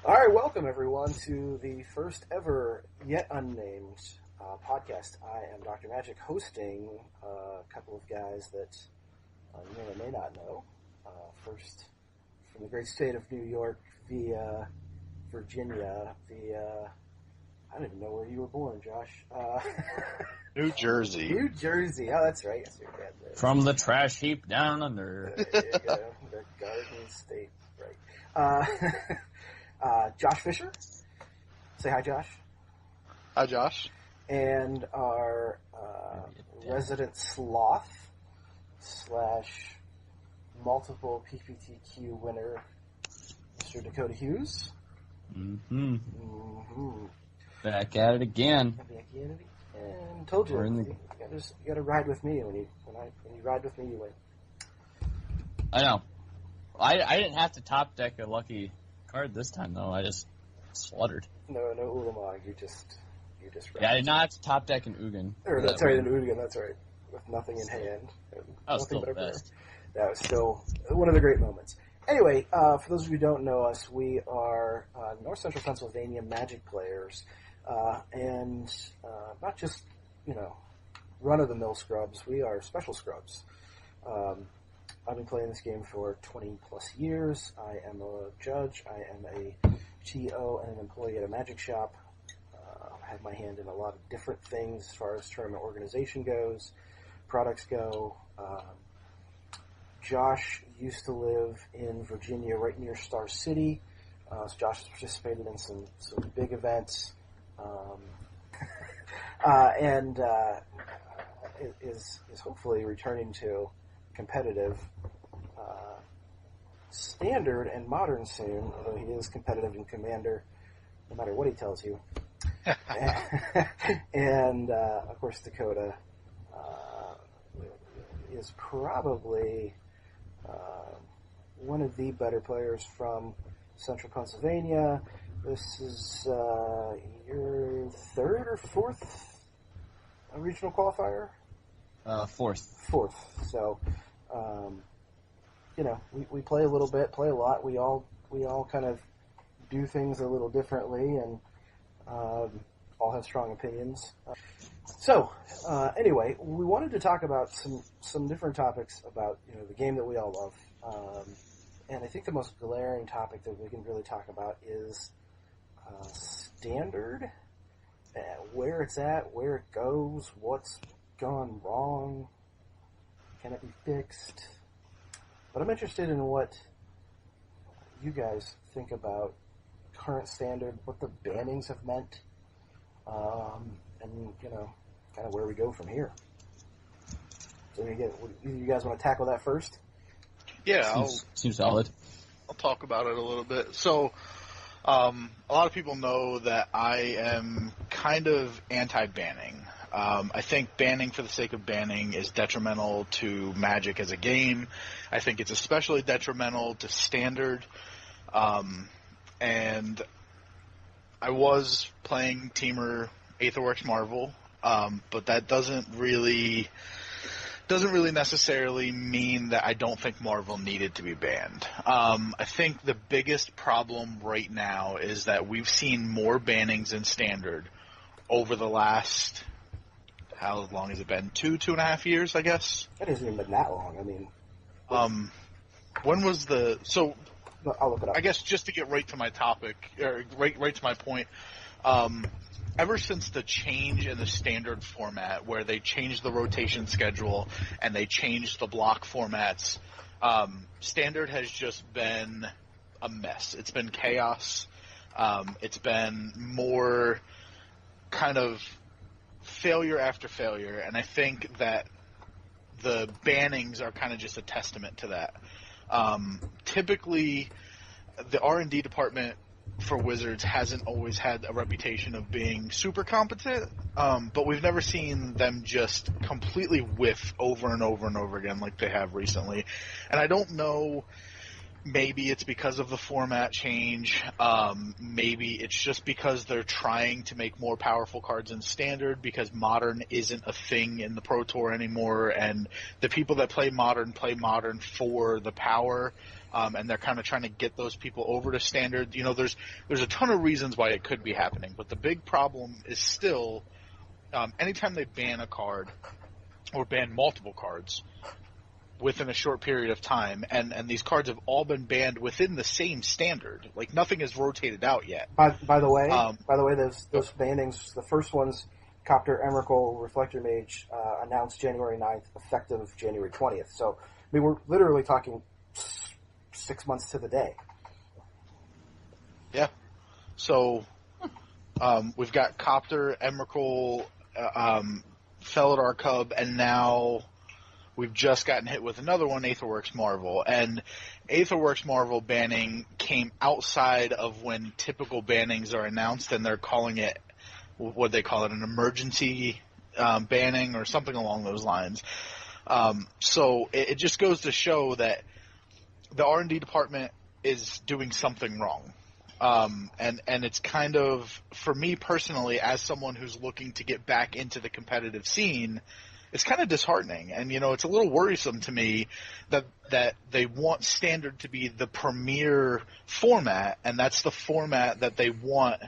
All right, welcome everyone to the first ever, yet unnamed podcast. I am Dr. Magic, hosting a couple of guys that you may or may not know. First, from the great state of New York via Virginia, via I don't even know where you were born, Josh. New Jersey. New Jersey. Oh, that's right. Yes, you're right. From the trash heap down under. There you go. The Garden State. Right. Josh Fisher. Say hi, Josh. Hi, Josh. And our resident Sloth / multiple PPTQ winner, Mr. Dakota Hughes. Mm-hmm. Mm-hmm. Back at it again. And told you, you got to ride with me. When you ride with me, you win. I know. I didn't have to top deck a lucky card this time though. I just slaughtered. No Ulamog. You just. Yeah, I did not have to top deck an Ugin. That's right, an Ugin. That's right, with nothing in hand. That was still the best. That was still one of the great moments. Anyway, for those of you who don't know us, we are North Central Pennsylvania Magic players, and not just run-of-the-mill scrubs. We are special scrubs. I've been playing this game for 20 plus years. I am a judge. I am a TO and an employee at a magic shop. I have my hand in a lot of different things as far as tournament organization goes, products go. Josh used to live in Virginia, right near Star City. So Josh has participated in some big events, and is hopefully returning to competitive standard and modern soon. Although he is competitive in Commander, no matter what he tells you. And of course, Dakota is probably one of the better players from Central Pennsylvania. This is your third or fourth regional qualifier? Fourth. So, we play a little bit, play a lot. We all kind of do things a little differently, and all have strong opinions. So, anyway, we wanted to talk about some different topics about the game that we all love. And I think the most glaring topic that we can really talk about is standard, where it's at, where it goes, what's gone wrong, can it be fixed? But I'm interested in what you guys think about current standard, what the bannings have meant, and kind of where we go from here. So you guys want to tackle that first? Yeah, seems solid. I'll talk about it a little bit. So, a lot of people know that I am kind of anti-banning. I think banning for the sake of banning is detrimental to Magic as a game. I think it's especially detrimental to Standard. And I was playing Teamer Aetherworks Marvel, but that doesn't really necessarily mean that I don't think Marvel needed to be banned. I think the biggest problem right now is that we've seen more bannings in Standard over the last, how long has it been? 2.5 years, I guess? It hasn't even been that long. I mean... when was the... So, I'll look it up. I guess just to get right to my topic, or right to my point, ever since the change in the Standard format, where they changed the rotation schedule and they changed the block formats, Standard has just been a mess. It's been chaos. It's been more kind of failure after failure, and I think that the bannings are kind of just a testament to that. Typically, the R&D department for Wizards hasn't always had a reputation of being super competent, but we've never seen them just completely whiff over and over and over again like they have recently. And I don't know, maybe it's because of the format change, maybe it's just because they're trying to make more powerful cards in Standard because Modern isn't a thing in the Pro Tour anymore, and the people that play Modern for the power. and they're kind of trying to get those people over to standard. You know, there's a ton of reasons why it could be happening, but the big problem is still anytime they ban a card or ban multiple cards within a short period of time, and these cards have all been banned within the same standard. Like, nothing is rotated out yet. By the way, those bannings, the first ones, Copter, Emrakul, Reflector Mage, announced January 9th, effective January 20th. So, I mean, we're literally talking 6 months to the day. Yeah. So, we've got Copter, Emrakul, Felidar Cub, and now we've just gotten hit with another one, Aetherworks Marvel. And Aetherworks Marvel banning came outside of when typical bannings are announced, and they're calling it, what they call it, an emergency banning or something along those lines. So it just goes to show that the R&D department is doing something wrong. And it's kind of, for me personally, as someone who's looking to get back into the competitive scene, it's kind of disheartening. And, you know, it's a little worrisome to me that they want Standard to be the premier format, and that's the format that they want,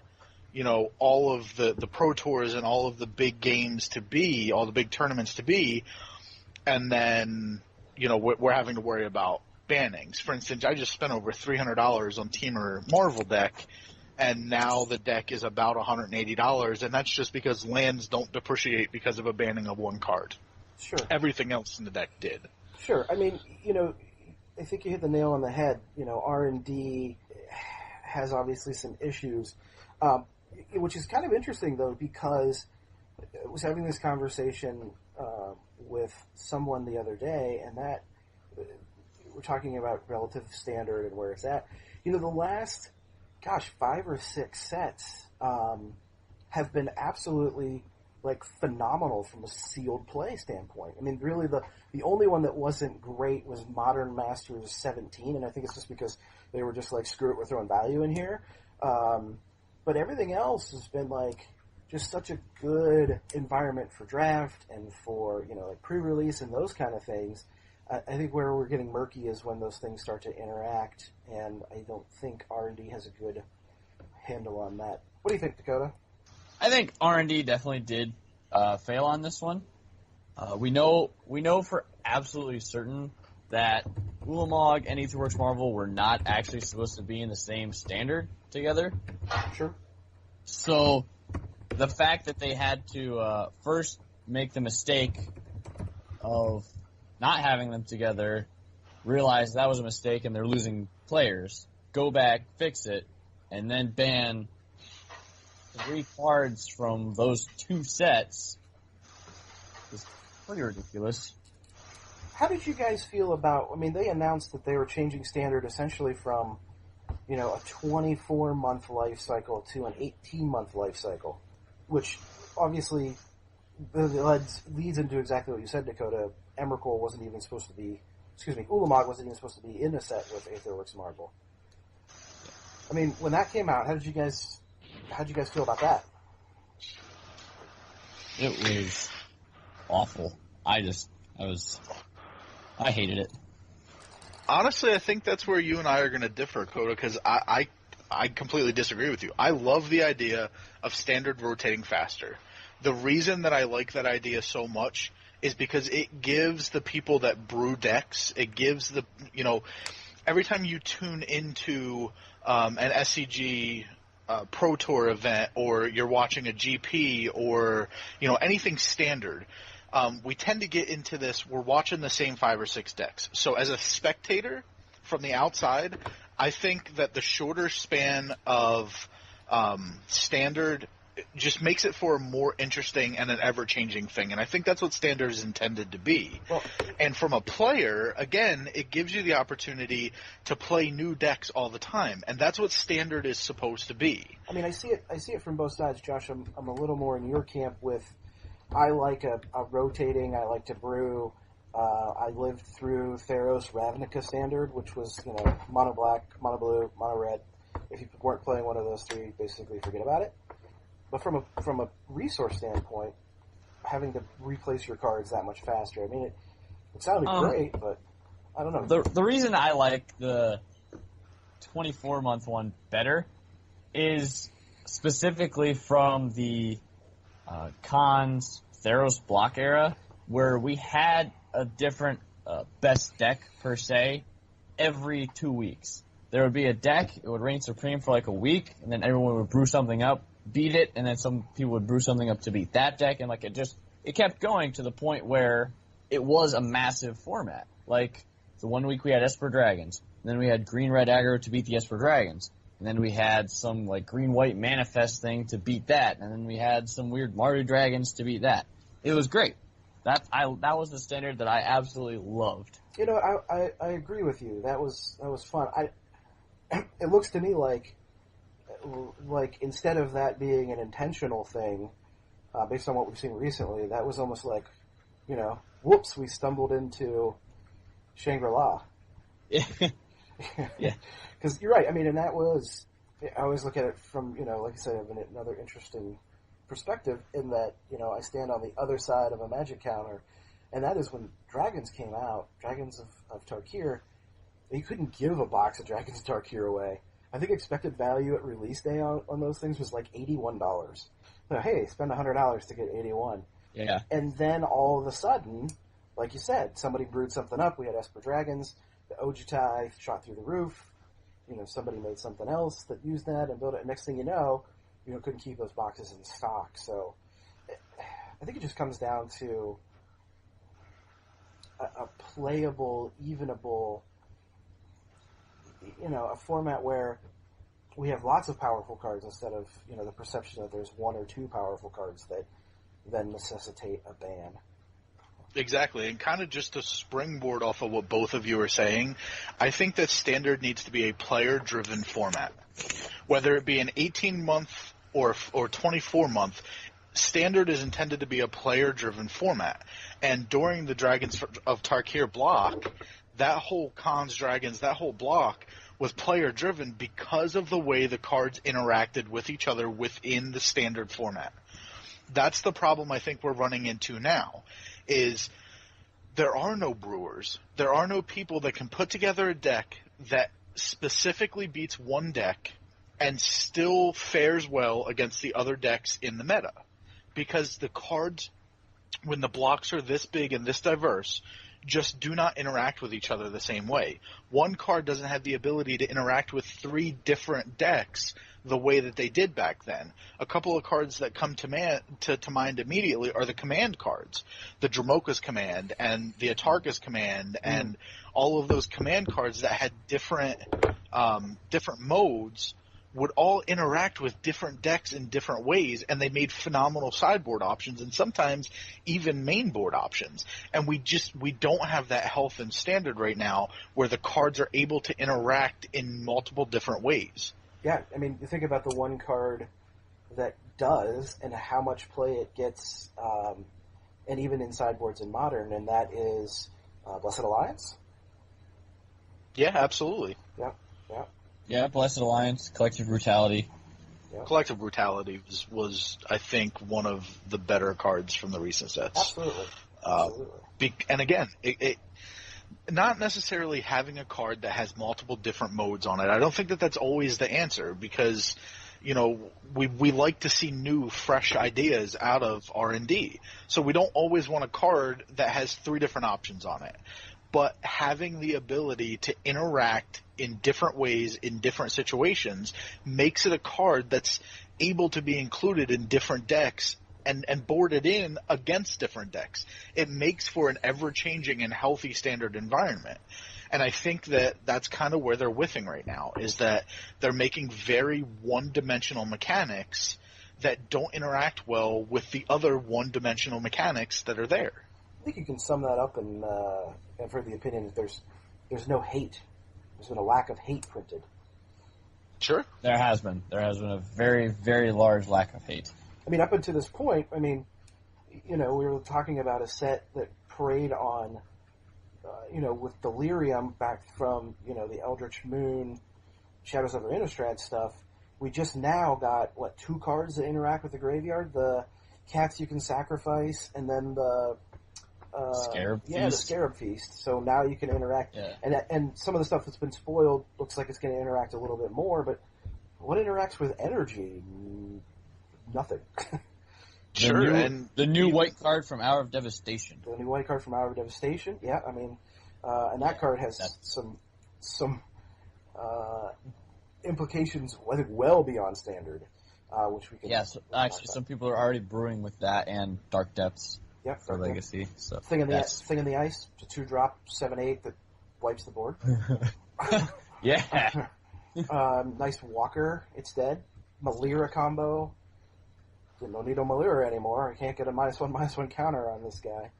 you know, all of the Pro Tours and all of the big games to be, all the big tournaments to be, and then, you know, we're having to worry about bannings. For instance, I just spent over $300 on Teamer Marvel deck, and now the deck is about $180, and that's just because lands don't depreciate because of a banning of one card. Sure. Everything else in the deck did. Sure. I mean, you know, I think you hit the nail on the head. You know, R&D has obviously some issues, which is kind of interesting, though, because I was having this conversation with someone the other day, and that we're talking about relative standard and where it's at. You know, the last, 5 or 6 sets have been absolutely, like, phenomenal from a sealed play standpoint. I mean, really, the only one that wasn't great was Modern Masters 17, and I think it's just because they were just like, screw it, we're throwing value in here. But everything else has been, like, just such a good environment for draft and for, you know, like, pre-release and those kind of things. I think where we're getting murky is when those things start to interact, and I don't think R&D has a good handle on that. What do you think, Dakota? I think R&D definitely did fail on this one. We know for absolutely certain that Ulamog and Aetherworks Marvel were not actually supposed to be in the same standard together. Sure. So the fact that they had to first make the mistake of not having them together, realize that was a mistake and they're losing players, go back, fix it, and then ban 3 cards from those 2 sets is pretty ridiculous. How did you guys feel about, I mean, they announced that they were changing standard essentially from, you know, a 24-month life cycle to an 18-month life cycle, which obviously leads into exactly what you said, Dakota. Emrakul wasn't even supposed to be, Ulamog wasn't even supposed to be in a set with Aetherworks Marvel. I mean, when that came out, how'd you guys feel about that? It was awful. I hated it. Honestly, I think that's where you and I are going to differ, Coda, because I completely disagree with you. I love the idea of standard rotating faster. The reason that I like that idea so much is because it gives the people that brew decks, it gives the, you know, every time you tune into an SCG Pro Tour event, or you're watching a GP, or, you know, anything standard, we tend to get into this, we're watching the same 5 or 6 decks. So as a spectator from the outside, I think that the shorter span of standard just makes it for a more interesting and an ever-changing thing. And I think that's what standard is intended to be. Well, and from a player, again, it gives you the opportunity to play new decks all the time. And that's what standard is supposed to be. I mean, I see it from both sides, Josh. I'm a little more in your camp with, I like a rotating, I like to brew. I lived through Theros Ravnica standard, which was, you know, mono black, mono blue, mono red. If you weren't playing one of those 3, basically forget about it. But from a resource standpoint, having to replace your cards that much faster, I mean, it sounded great, but I don't know. The reason I like the 24-month one better is specifically from the Khans Theros block era, where we had a different best deck per se every 2 weeks. There would be a deck, it would reign supreme for like a week, and then everyone would brew something up, beat it, and then some people would brew something up to beat that deck, and like it kept going to the point where it was a massive format. Like, the 1 week we had Esper Dragons, and then we had green-red aggro to beat the Esper Dragons, and then we had some like green-white manifest thing to beat that, and then we had some weird Mardu Dragons to beat that. It was great. That was the standard that I absolutely loved. You know, I agree with you. That was fun. It looks to me like instead of that being an intentional thing, based on what we've seen recently, that was almost like, you know, whoops, we stumbled into Shangri-La. Yeah. Because you're right. I mean, and that was, I always look at it from, you know, like I said, another interesting perspective in that, you know, I stand on the other side of a Magic counter, and that is when Dragons came out, Dragons of Tarkir, you couldn't give a box of Dragons of Tarkir away. I think expected value at release day on those things was like $81. So, hey, spend $100 to get 81. Yeah. And then all of a sudden, like you said, somebody brewed something up. We had Esper Dragons, the Ojutai shot through the roof. You know, somebody made something else that used that and built it. Next thing you know, couldn't keep those boxes in stock. So I think it just comes down to a playable, evenable, you know, a format where we have lots of powerful cards instead of, you know, the perception that there's one or two powerful cards that then necessitate a ban. Exactly, and kind of just to springboard off of what both of you are saying, I think that Standard needs to be a player-driven format. Whether it be an 18-month or 24-month, Standard is intended to be a player-driven format. And during the Dragons of Tarkir block, that whole Khans Dragons, that whole block was player-driven because of the way the cards interacted with each other within the Standard format. That's the problem I think we're running into now, is there are no brewers. There are no people that can put together a deck that specifically beats one deck and still fares well against the other decks in the meta. Because the cards, when the blocks are this big and this diverse, just do not interact with each other the same way. One card doesn't have the ability to interact with three different decks the way that they did back then. A couple of cards that come to mind immediately are the command cards. The Dramoka's command and the Atarka's command and all of those command cards that had different modes would all interact with different decks in different ways, and they made phenomenal sideboard options and sometimes even main board options. And we don't have that health in Standard right now where the cards are able to interact in multiple different ways. Yeah, I mean, you think about the one card that does and how much play it gets, and even in sideboards in Modern, and that is Blessed Alliance. Yeah, absolutely. Yeah. Yeah, Blessed Alliance, Collective Brutality. Yeah. Collective Brutality was, I think, one of the better cards from the recent sets. Absolutely. And again, it not necessarily having a card that has multiple different modes on it. I don't think that that's always the answer because, you know, we like to see new, fresh ideas out of R&D. So we don't always want a card that has three different options on it. But having the ability to interact in different ways in different situations makes it a card that's able to be included in different decks and boarded in against different decks. It makes for an ever-changing and healthy Standard environment. And I think that that's kind of where they're whiffing right now, is that they're making very one-dimensional mechanics that don't interact well with the other one-dimensional mechanics that are there. I think you can sum that up, and I've heard the opinion that there's no hate. There's been a lack of hate printed. Sure. There has been a very, very large lack of hate. I mean, up until this point, I mean, you know, we were talking about a set that preyed on, you know, with Delirium back from, you know, the Eldritch Moon, Shadows over Innistrad stuff. We just now got, two cards that interact with the graveyard? The Cats You Can Sacrifice, and then the Scarab yeah, the Feast. Scarab Feast. So now you can interact, Yeah. and some of the stuff that's been spoiled looks like it's going to interact a little bit more. But what interacts with energy? Nothing. Sure, the new white card from Hour of Devastation. The new white card from Hour of Devastation. Yeah, I mean, and that card has some implications, I think, well beyond standard, which we can. Yes, actually, some people are already brewing with that and Dark Depths. Yep, for Legacy. So thing in the ice, it's a 2-drop 7/8 that wipes the board. Yeah. Nice walker. It's dead. Malira combo. No need of Malira anymore. I can't get a -1/-1 counter on this guy.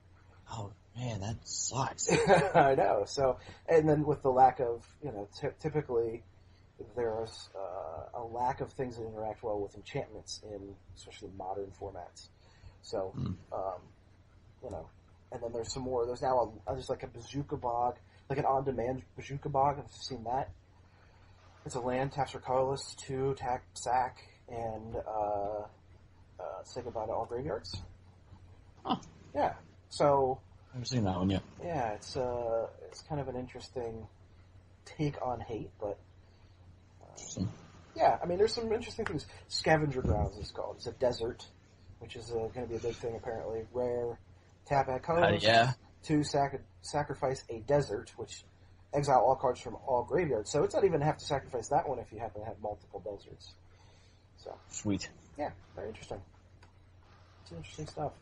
Oh man, that sucks. I know. So, and then with the lack of, typically there's a lack of things that interact well with enchantments in especially modern formats. So, and then there's some more. There's now there's like a Bazooka Bog, like an on-demand Bazooka Bog. I've seen that. It's a land, taps for colorless, 2, attack, sack, and say goodbye to all graveyards. Huh. Yeah. So. I haven't seen that one yet. Yeah, it's kind of an interesting take on hate, but Interesting. Yeah, I mean, there's some interesting things. Scavenger Grounds is called. It's a desert, which is going to be a big thing apparently. Rare, tap at colors. Yeah. 2, sacrifice a desert, which exile all cards from all graveyards. So it's not even have to sacrifice that one if you happen to have multiple deserts. So Sweet. Yeah, very interesting. It's interesting stuff.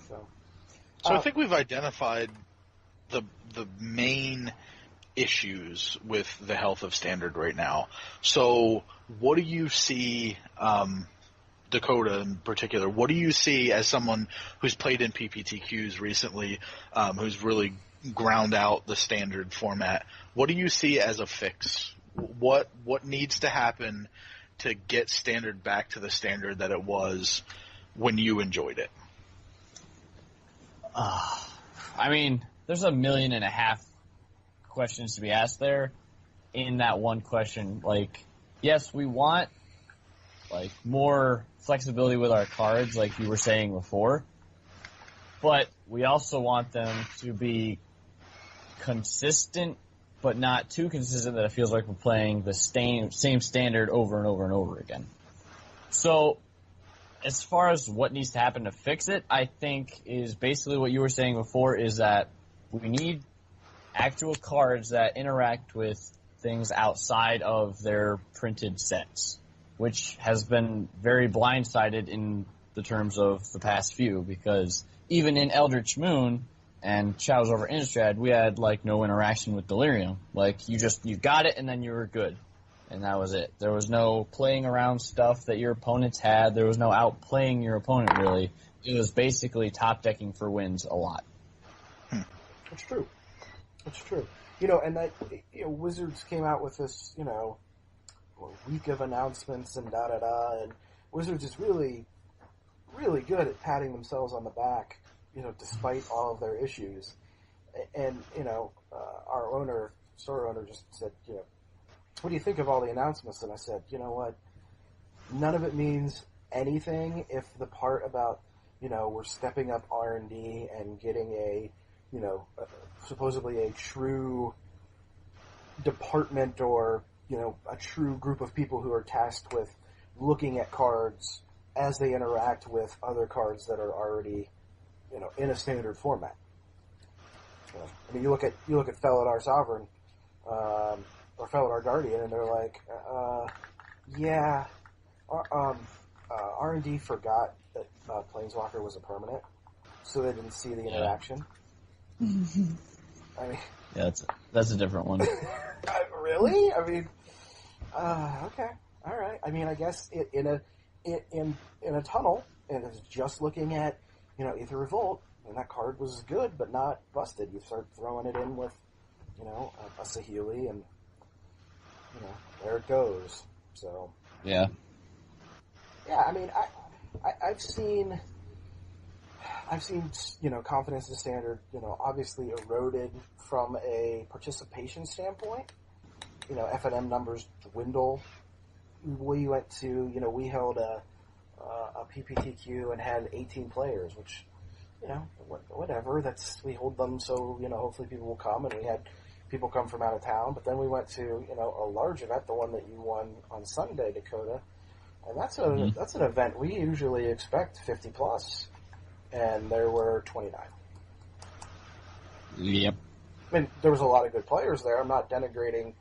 So I think we've identified the main issues with the health of Standard right now. So what do you see, Dakota in particular, what do you see as someone who's played in PPTQs recently, who's really ground out the Standard format? What do you see as a fix? What needs to happen to get Standard back to the Standard that it was when you enjoyed it? I mean, there's 1.5 million questions to be asked there in that one question. Like, yes, we want like more flexibility with our cards, like you were saying before, but we also want them to be consistent, but not too consistent that it feels like we're playing the same standard over and over and over again. So, as far as what needs to happen to fix it, I think is basically what you were saying before, is that we need actual cards that interact with things outside of their printed sets, which has been very blindsided in the terms of the past few, because even in Eldritch Moon and Shadows over Innistrad, we had like no interaction with Delirium. Like you got it and then you were good. And that was it. There was no playing around stuff that your opponents had. There was no outplaying your opponent, really. It was basically top decking for wins a lot. It's true. It's true. And that Wizards came out with this, week of announcements and da-da-da, and Wizards is really, really good at patting themselves on the back, despite all of their issues. And, our store owner just said, what do you think of all the announcements? And I said, you know what? None of it means anything if the part about, we're stepping up R&D and getting supposedly a true department or, a true group of people who are tasked with looking at cards as they interact with other cards that are already, in a standard format. I mean, you look at Felidar Sovereign, or Felidar Guardian, and they're like, R&D forgot that Planeswalker was a permanent, so they didn't see the interaction. I mean, yeah, that's a different one. Really? I mean, okay, all right. I mean, I guess in a tunnel, and it's just looking at Aether Revolt, and that card was good but not busted. You start throwing it in with a Saheeli, and there it goes. So yeah. I mean, I've seen confidence in Standard, obviously eroded from a participation standpoint. F&M numbers dwindle. We went to, we held a PPTQ and had 18 players, which you know, whatever. We hold them so, you know, hopefully people will come, and we had people come from out of town. But then we went to, you know, a large event, the one that you won on Sunday, Dakota, and that's an event we usually expect 50 plus, and there were 29. Yep. I mean, there was a lot of good players there. I'm not denigrating,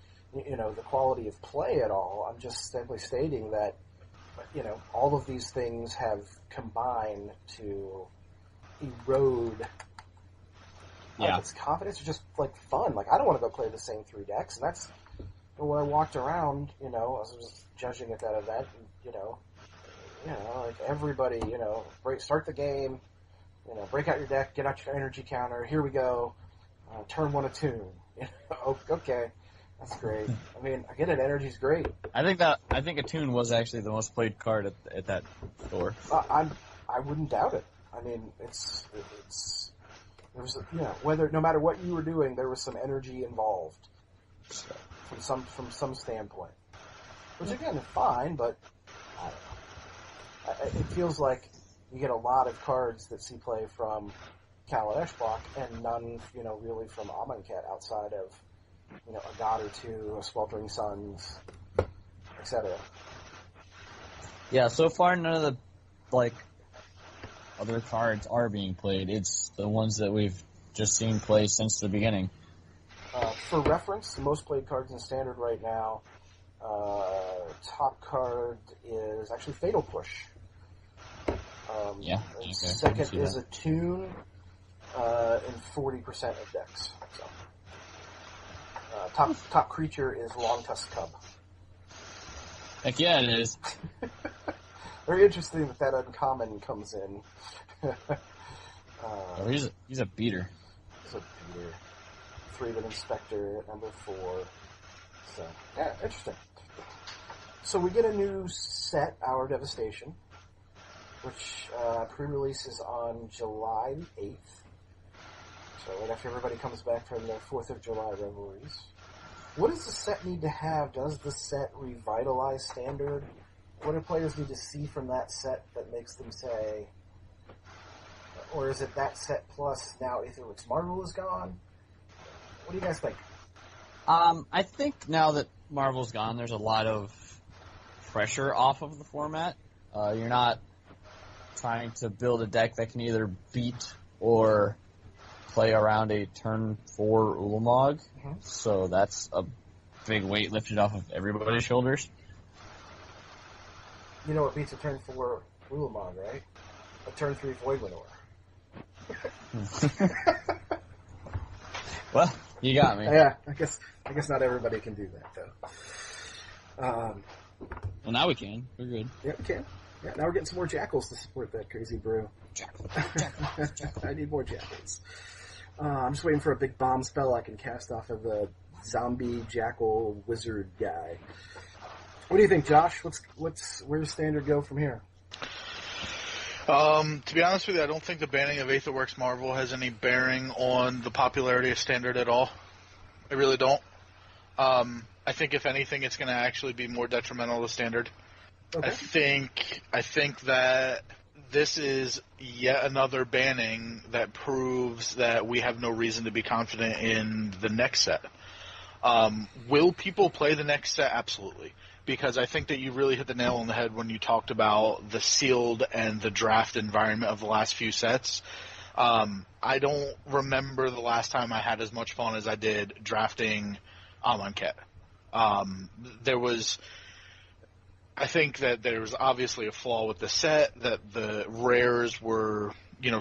you know, the quality of play at all. I'm just simply stating that, you know, all of these things have combined to erode its confidence, or just like fun. Like, I don't want to go play the same 3 decks, and that's when I walked around. You know, I was judging at that event, and you know, like everybody, you know, start the game, you know, break out your deck, get out your energy counter. Here we go. Turn 1 attune. You know, okay, that's great. I mean, I get it. Energy's great. I think Attune was actually the most played card at that store. I wouldn't doubt it. I mean, there was no matter what you were doing, there was some energy involved from some standpoint, which again is fine, but I don't know. It feels like you get a lot of cards that see play from Kaladesh block, and none, you know, really from Amonkhet outside of, you know, a God or two, a Sweltering Suns, etc. Yeah, so far none of the, like, other cards are being played. It's the ones that we've just seen play since the beginning. For reference, the most played cards in Standard right now, top card is actually Fatal Push. Second is Attune, in 40% of decks. So, top creature is Long Tusk Cub. Heck yeah, it is. Very interesting that uncommon comes in. He's a beater. He's a beater. 3-bit Inspector at number 4. So, yeah, interesting. So we get a new set, Our Devastation, which pre-releases on July 8th. So right after everybody comes back from their 4th of July revelries. What does the set need to have? Does the set revitalize Standard? What do players need to see from that set that makes them say, or is it that set plus now Aetherworks Marvel is gone? What do you guys think? I think now that Marvel's gone, there's a lot of pressure off of the format. You're not trying to build a deck that can either beat or play around a turn 4 Ulamog. Mm-hmm. So that's a big weight lifted off of everybody's shoulders. You know what beats a turn 4 Ulamog, right? A turn 3 Void Manor. Well, you got me. Yeah, I guess not everybody can do that, though. Well, now we can. We're good. Yeah, we can. Yeah, now we're getting some more Jackals to support that crazy brew. Jackal. I need more Jackals. I'm just waiting for a big bomb spell I can cast off of the zombie Jackal wizard guy. What do you think, Josh? Where does Standard go from here? To be honest with you, I don't think the banning of Aetherworks Marvel has any bearing on the popularity of Standard at all. I really don't. I think if anything, it's going to actually be more detrimental to Standard. Okay. I think that this is yet another banning that proves that we have no reason to be confident in the next set. Will people play the next set? Absolutely. Because I think that you really hit the nail on the head when you talked about the sealed and the draft environment of the last few sets. I don't remember the last time I had as much fun as I did drafting Amonkhet. I think that there was obviously a flaw with the set, that the rares were,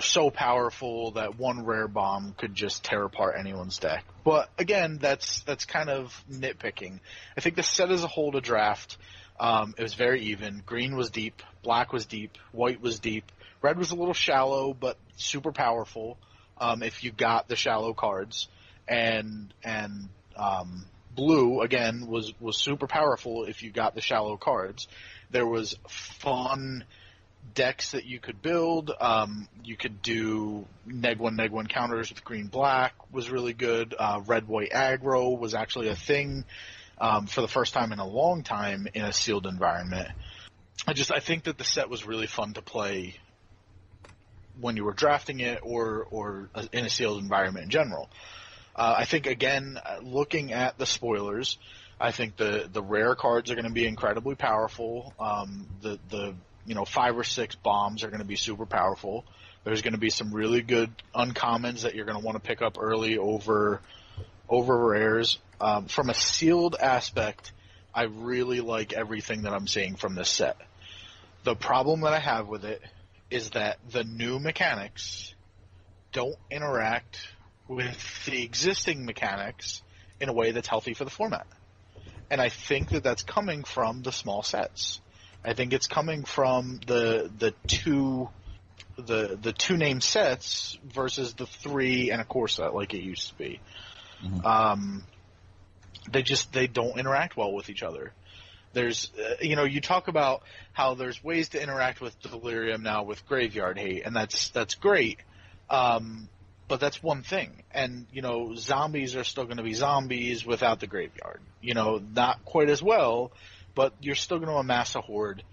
so powerful that one rare bomb could just tear apart anyone's deck. But again, that's kind of nitpicking. I think the set as a whole to draft, it was very even. Green was deep, black was deep, white was deep, red was a little shallow but super powerful if you got the shallow cards, and blue, again, was super powerful if you got the shallow cards. There was fun decks that you could build. You could do neg-1 counters with green-black was really good. Red-white aggro was actually a thing for the first time in a long time in a sealed environment. I think that the set was really fun to play when you were drafting it or in a sealed environment in general. I think, again, looking at the spoilers, I think the rare cards are going to be incredibly powerful. The 5 or 6 bombs are going to be super powerful. There's going to be some really good uncommons that you're going to want to pick up early over rares. From a sealed aspect, I really like everything that I'm seeing from this set. The problem that I have with it is that the new mechanics don't interact with the existing mechanics in a way that's healthy for the format. And I think that that's coming from the small sets. I think it's coming from the two named sets versus the 3 and a core set like it used to be. Mm-hmm. They don't interact well with each other. There's you talk about how there's ways to interact with Delirium now with Graveyard Hate, and that's great. But that's one thing. And, zombies are still going to be zombies without the graveyard. Not quite as well, but you're still going to amass a horde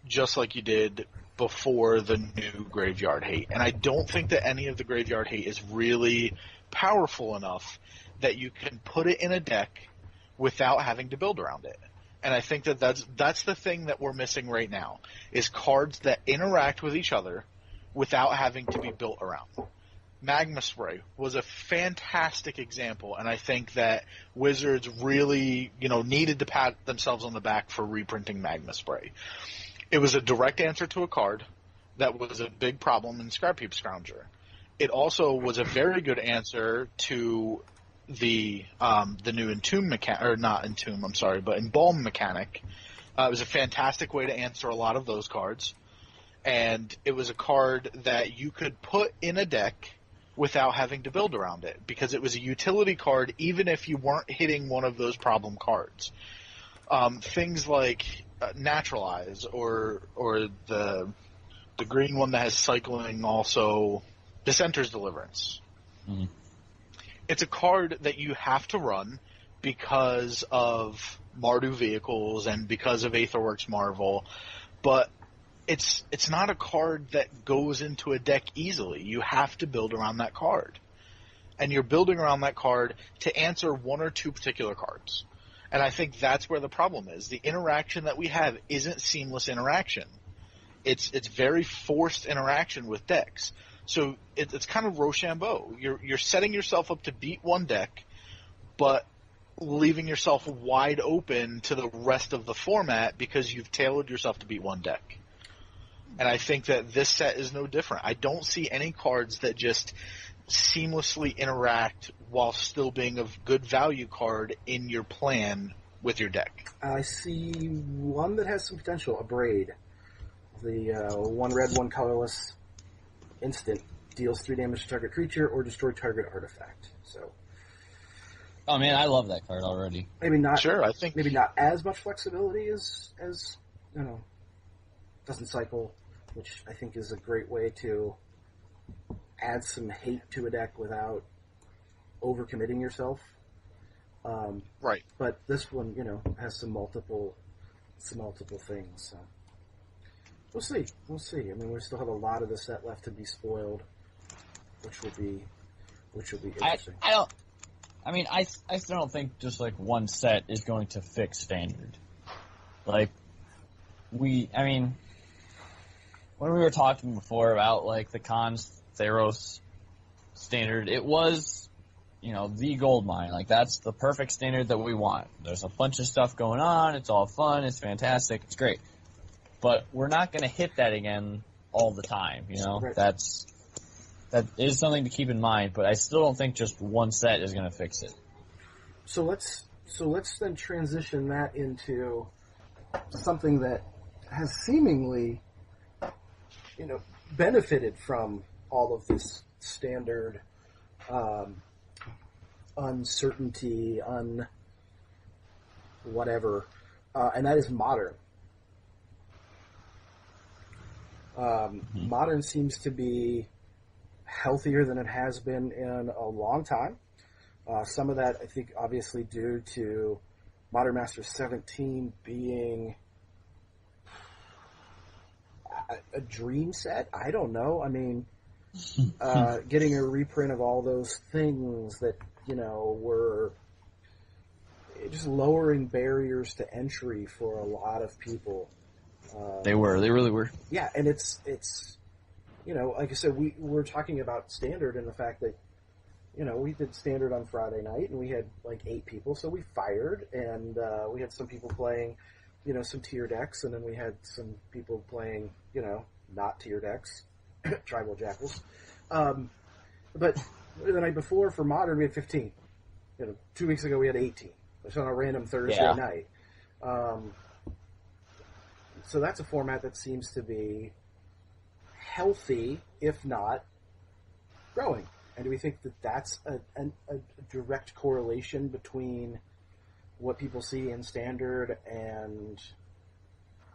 just like you did before the new Graveyard Hate. And I don't think that any of the Graveyard Hate is really powerful enough that you can put it in a deck without having to build around it. And I think that that's the thing that we're missing right now, is cards that interact with each other without having to be built around. Magma Spray was a fantastic example, and I think that Wizards really, needed to pat themselves on the back for reprinting Magma Spray. It was a direct answer to a card that was a big problem in Scrap Heap Scrounger. It also was a very good answer to the new Entomb mechanic, or not Entomb, I'm sorry, but Embalm mechanic. It was a fantastic way to answer a lot of those cards, and it was a card that you could put in a deck without having to build around it, because it was a utility card even if you weren't hitting one of those problem cards. Things like Naturalize or the green one that has cycling, also Dissenter's Deliverance. Mm-hmm. It's a card that you have to run because of Mardu vehicles and because of Aetherworks Marvel, but it's not a card that goes into a deck easily. You have to build around that card. And you're building around that card to answer one or two particular cards. And I think that's where the problem is. The interaction that we have isn't seamless interaction. It's very forced interaction with decks. So it's kind of Rochambeau. You're setting yourself up to beat one deck, but leaving yourself wide open to the rest of the format because you've tailored yourself to beat one deck. And I think that this set is no different. I don't see any cards that just seamlessly interact while still being a good value card in your plan with your deck. I see one that has some potential, a Braid. The 1 red, 1 colorless instant deals 3 damage to target creature or destroy target artifact. So, oh man, I love that card already. Maybe not. Sure, I think maybe not as much flexibility as doesn't cycle, which I think is a great way to add some hate to a deck without overcommitting yourself. Right. But this one, has some multiple things. So. We'll see. I mean, we still have a lot of the set left to be spoiled, which will be interesting. I still don't think just like one set is going to fix standard. Like when we were talking before about like the Khans Theros standard, it was, the gold mine. Like that's the perfect standard that we want. There's a bunch of stuff going on. It's all fun. It's fantastic. It's great. But we're not going to hit that again all the time, Right. That is something to keep in mind, but I still don't think just one set is going to fix it. So let's then transition that into something that has seemingly, benefited from all of this standard uncertainty, whatever, and that is Modern. Modern seems to be healthier than it has been in a long time. Some of that, I think, obviously due to Modern Masters 17 being a dream set? I don't know. I mean, getting a reprint of all those things that, were just lowering barriers to entry for a lot of people. They really were. Yeah, and it's like I said, we were talking about Standard and the fact that, we did Standard on Friday night and we had like 8 people, so we fired, and we had some people playing, some tier decks, and then we had some people playing, not tier decks, tribal jackals. But the night before for Modern we had 15. 2 weeks ago we had 18. It's on a random Thursday night. So that's a format that seems to be healthy, if not growing. And do we think that that's a direct correlation between what people see in Standard and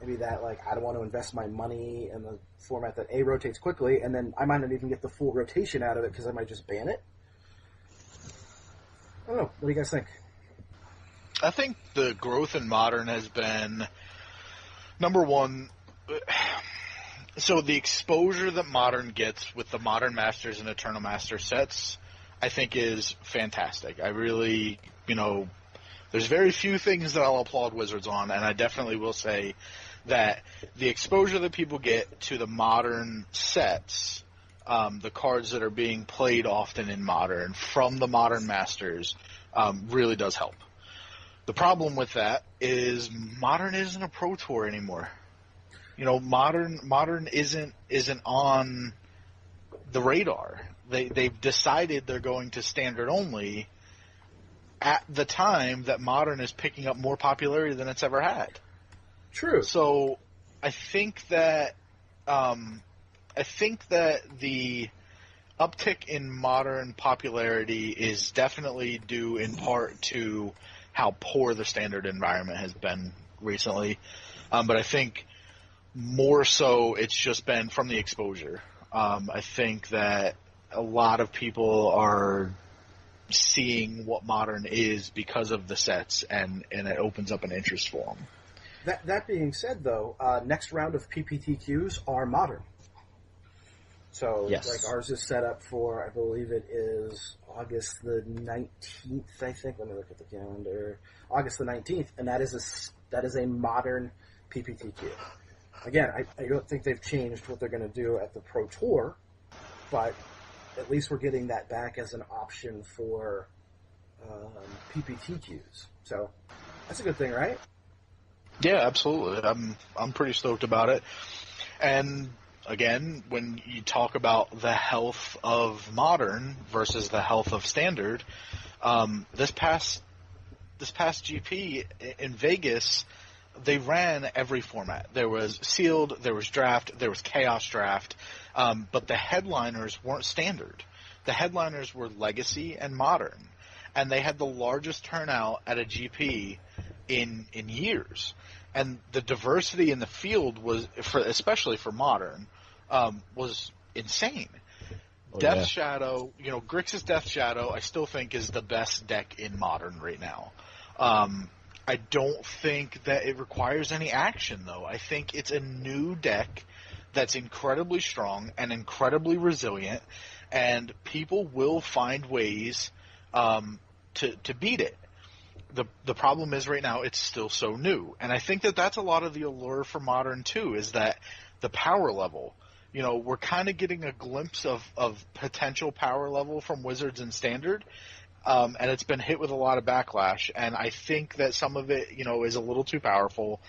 maybe that, like, I don't want to invest my money in the format that A, rotates quickly, and then I might not even get the full rotation out of it because I might just ban it? I don't know. What do you guys think? I think the growth in Modern has been, number one, so the exposure that Modern gets with the Modern Masters and Eternal Master sets, I think is fantastic. I really, there's very few things that I'll applaud Wizards on, and I definitely will say that the exposure that people get to the Modern sets, the cards that are being played often in Modern from the Modern Masters, really does help. The problem with that is Modern isn't a Pro Tour anymore. Modern isn't on the radar. They've decided they're going to Standard only at the time that Modern is picking up more popularity than it's ever had. True. So I think that the uptick in Modern popularity is definitely due in part to how poor the Standard environment has been recently. But I think more so it's just been from the exposure. I think that a lot of people are seeing what Modern is because of the sets, and it opens up an interest for them. That being said, though, next round of PPTQs are Modern. So, yes. Like, ours is set up for, I believe it is August the 19th, I think. Let me look at the calendar. August the 19th, and that is a Modern PPTQ. Again, I don't think they've changed what they're going to do at the Pro Tour, but at least we're getting that back as an option for PPTQs. So that's a good thing, right? Yeah, absolutely. I'm pretty stoked about it. And again, when you talk about the health of Modern versus the health of Standard, this past GP in Vegas, they ran every format. There was Sealed, there was Draft, there was Chaos Draft, but the headliners weren't Standard. The headliners were Legacy and Modern, and they had the largest turnout at a GP in years. And the diversity in the field was, especially for Modern, was insane. Death Shadow, Grixis Death Shadow, I still think is the best deck in Modern right now. I don't think that it requires any action, though. I think it's a new deck that's incredibly strong and incredibly resilient, and people will find ways to beat it. The problem is right now it's still so new, and I think that that's a lot of the allure for Modern too, is that the power level. We're kind of getting a glimpse of potential power level from Wizards and Standard, and it's been hit with a lot of backlash, and I think that some of it, is a little too powerful.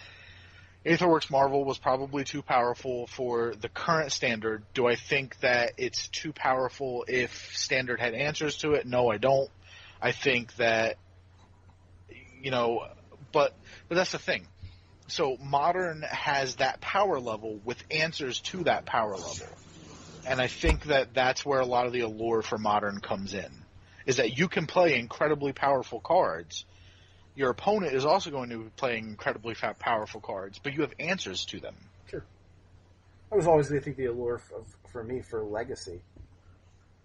Aetherworks Marvel was probably too powerful for the current Standard. Do I think that it's too powerful if Standard had answers to it? No, I don't. I think that, but that's the thing. So Modern has that power level with answers to that power level. And I think that that's where a lot of the allure for Modern comes in, is that you can play incredibly powerful cards. Your opponent is also going to be playing incredibly powerful cards, but you have answers to them. Sure. That was always, I think, the allure for me for Legacy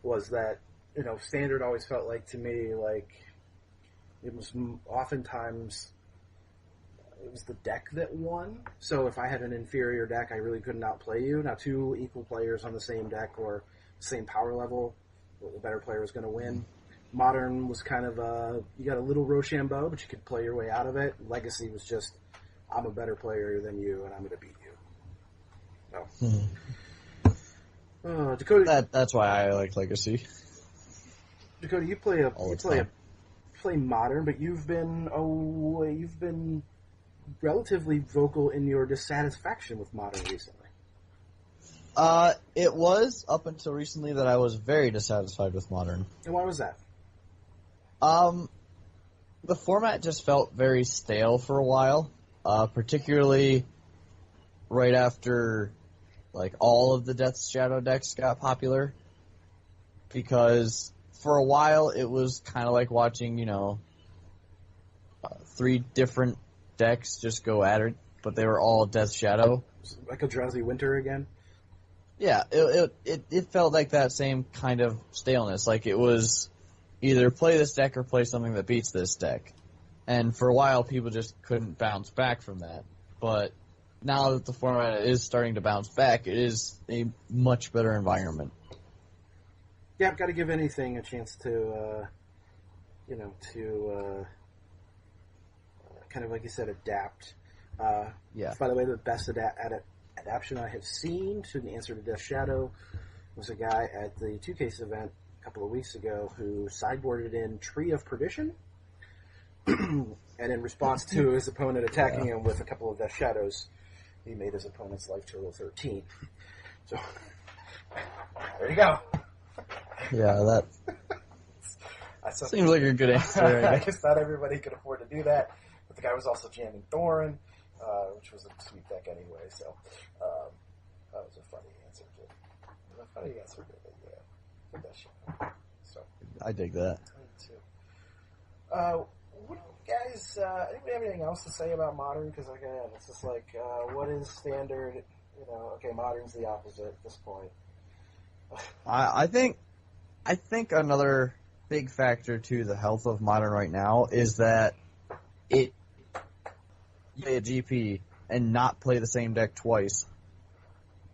was that, Standard always felt like, to me, like, it was oftentimes it was the deck that won. So if I had an inferior deck, I really couldn't outplay you. Now, two equal players on the same deck or same power level, the better player was going to win. Modern was kind of you got a little Rochambeau, but you could play your way out of it. Legacy was just, I'm a better player than you, and I'm going to beat you. So, Dakota. That's why I like Legacy. Dakota, you play Modern, but you've been relatively vocal in your dissatisfaction with Modern recently. It was up until recently that I was very dissatisfied with Modern. And why was that? The format just felt very stale for a while, particularly right after like all of the Death's Shadow decks got popular, because for a while it was kind of like watching, three different decks just go at it, but they were all Death's Shadow. Like a Drowsy Winter again? Yeah, it felt like that same kind of staleness. Like it was either play this deck or play something that beats this deck. And for a while, people just couldn't bounce back from that. But now that the format is starting to bounce back, it is a much better environment. Yeah, I've got to give anything a chance to, kind of like you said, adapt. Yeah. By the way, the best adaptation I have seen to the answer to Death Shadow was a guy at the 2Case event a couple of weeks ago who sideboarded in Tree of Perdition, and in response to his opponent attacking him with a couple of Death Shadows, he made his opponent's life total 13. So, there you go. Yeah, that seems like a good answer. I guess not everybody could afford to do that, but the guy was also jamming Thorin, which was a sweet deck anyway, so that was a funny answer to that shit. So I dig that. Me too. What do you guys, anybody have anything else to say about Modern? Because again, it's just like, what is standard, okay, Modern's the opposite at this point. I think another big factor to the health of Modern right now is that it play a GP and not play the same deck twice.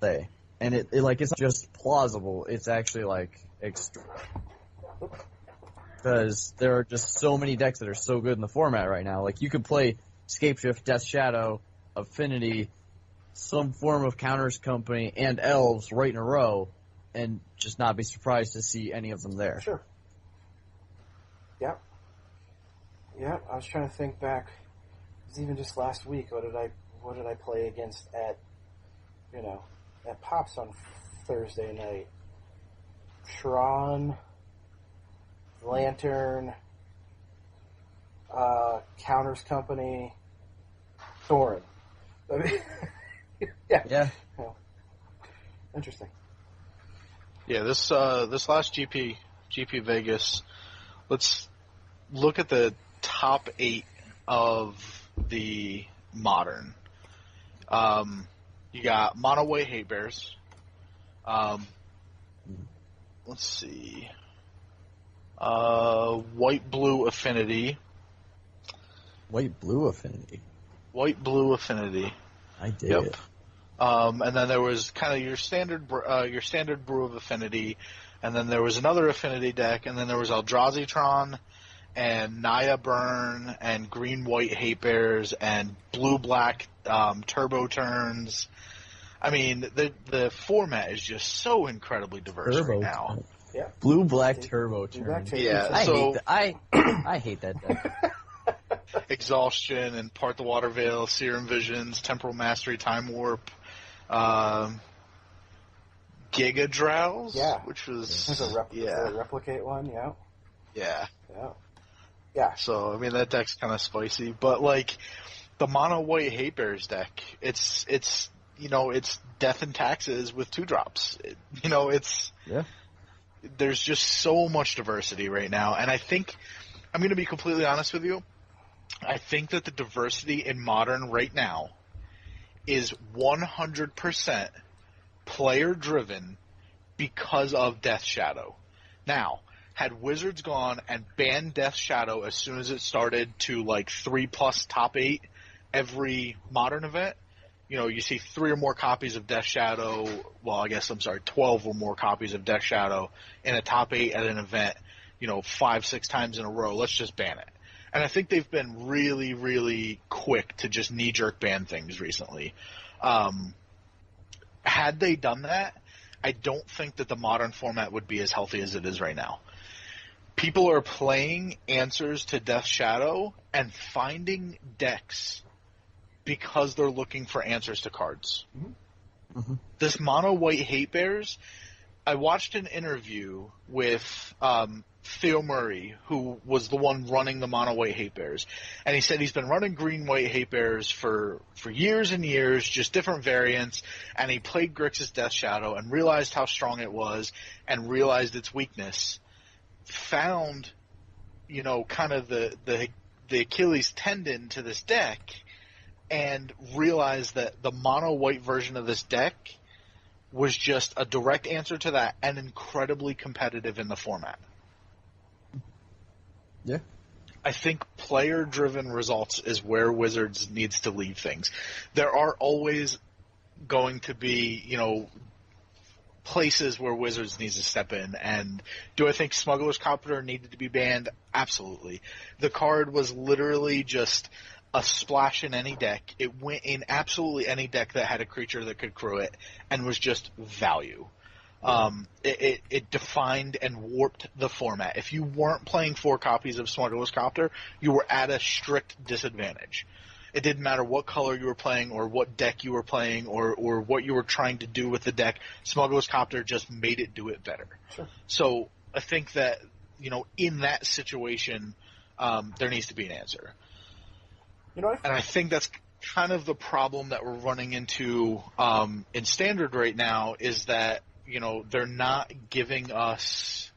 And it's not just plausible, it's actually extreme. Because there are just so many decks that are so good in the format right now. Like you could play Scapeshift, Death Shadow, Affinity, some form of Counters Company, and Elves right in a row, and just not be surprised to see any of them there. Sure. Yep. Yeah, I was trying to think back. It was even just last week. What did I play against at Pops on Thursday night? Tron, Lantern, Counters Company, Thorin. I mean, yeah. Interesting. Yeah, this last GP Vegas, let's look at the top 8 of the Modern. You got Mono White Hate Bears. Let's see. White Blue Affinity. White Blue Affinity. I did. Yep. And then there was kind of your standard brew of Affinity, and then there was another Affinity deck, and then there was Eldrazi-tron, and Naya Burn, and Green-White Hate Bears, and Blue-Black Turbo Turns. I mean, the format is just so incredibly diverse right now. Yeah. Blue-Black Turbo Turns. Yeah, I hate that deck. Exhaustion and Part the Water Veil, Serum Visions, Temporal Mastery, Time Warp, Giga Drowse, which was the replicate one, yeah. So I mean that deck's kind of spicy, but the Mono White Hate Bears deck, it's Death and Taxes with 2-drops. There's just so much diversity right now, and I think I'm going to be completely honest with you. I think that the diversity in Modern right now is 100% player-driven because of Death Shadow. Now, had Wizards gone and banned Death Shadow as soon as it started to 3+ top 8 every modern event, you see 3 or more copies of Death Shadow. Well, I guess 12 or more copies of Death Shadow in a top 8 at an event. 5-6 times in a row. Let's just ban it. And I think they've been really, really quick to just knee-jerk ban things recently. Had they done that, I don't think that the modern format would be as healthy as it is right now. People are playing answers to Death Shadow and finding decks because they're looking for answers to cards. Mm-hmm. Mm-hmm. This mono white hate bears, I watched an interview with Theo Murray, who was the one running the mono white hate bears, and he said he's been running green white hate bears for years and years, just different variants, and he played Grixis Death Shadow and realized how strong it was and realized its weakness, found kind of the Achilles tendon to this deck, and realized that the mono white version of this deck was just a direct answer to that and incredibly competitive in the format. Yeah. I think player-driven results is where Wizards needs to leave things. There are always going to be, places where Wizards needs to step in. And do I think Smuggler's Copter needed to be banned? Absolutely. The card was literally just a splash in any deck. It went in absolutely any deck that had a creature that could crew it and was just value. It defined and warped the format. If you weren't playing 4 copies of Smuggler's Copter, you were at a strict disadvantage. It didn't matter what color you were playing or what deck you were playing or what you were trying to do with the deck. Smuggler's Copter just made it do it better. Sure. So I think that, in that situation, there needs to be an answer. And I think that's kind of the problem that we're running into in Standard right now is that, they're not giving us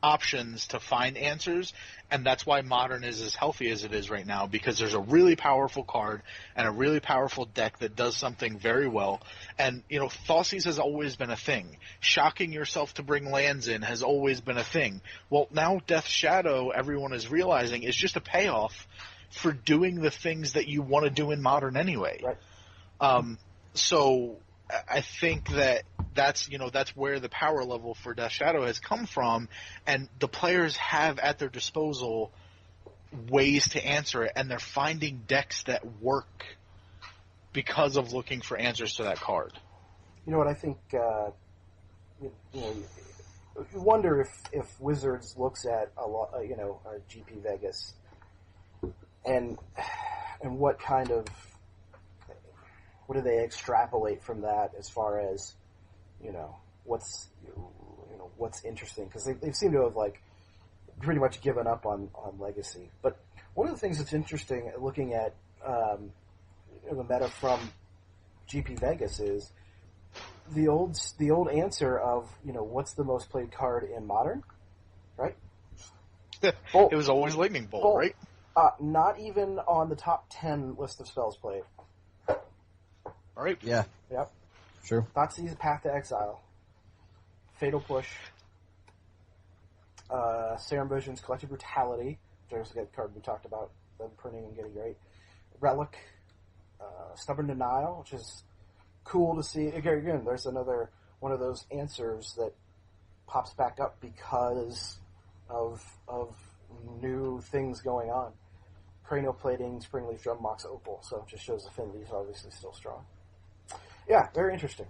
options to find answers, and that's why Modern is as healthy as it is right now, because there's a really powerful card and a really powerful deck that does something very well. And, Thoughtseize has always been a thing. Shocking yourself to bring lands in has always been a thing. Well, now Death Shadow, everyone is realizing, is just a payoff for doing the things that you want to do in Modern anyway. Right. So I think that's where the power level for Death Shadow has come from, and the players have at their disposal ways to answer it, and they're finding decks that work because of looking for answers to that card. You know what I think? You wonder if Wizards looks at a lot, GP Vegas, and what kind of. What do they extrapolate from that as far as, what's interesting? Because they seem to have pretty much given up on Legacy. But one of the things that's interesting looking at the meta from GP Vegas is the old answer of what's the most played card in Modern, right? Bolt. It was always Lightning Bolt, right? Not even on the top 10 list of spells played. All right. Yeah. Yep. True. Thoughtseize, Path to Exile, Fatal Push, Serum Visions, Collective Brutality, which is a card we talked about, them printing and getting great. Relic, Stubborn Denial, which is cool to see. Again, there's another one of those answers that pops back up because of new things going on. Cranial Plating, Springleaf, Drum Mox, Opal, so it just shows Affinity is obviously still strong. Yeah, very interesting.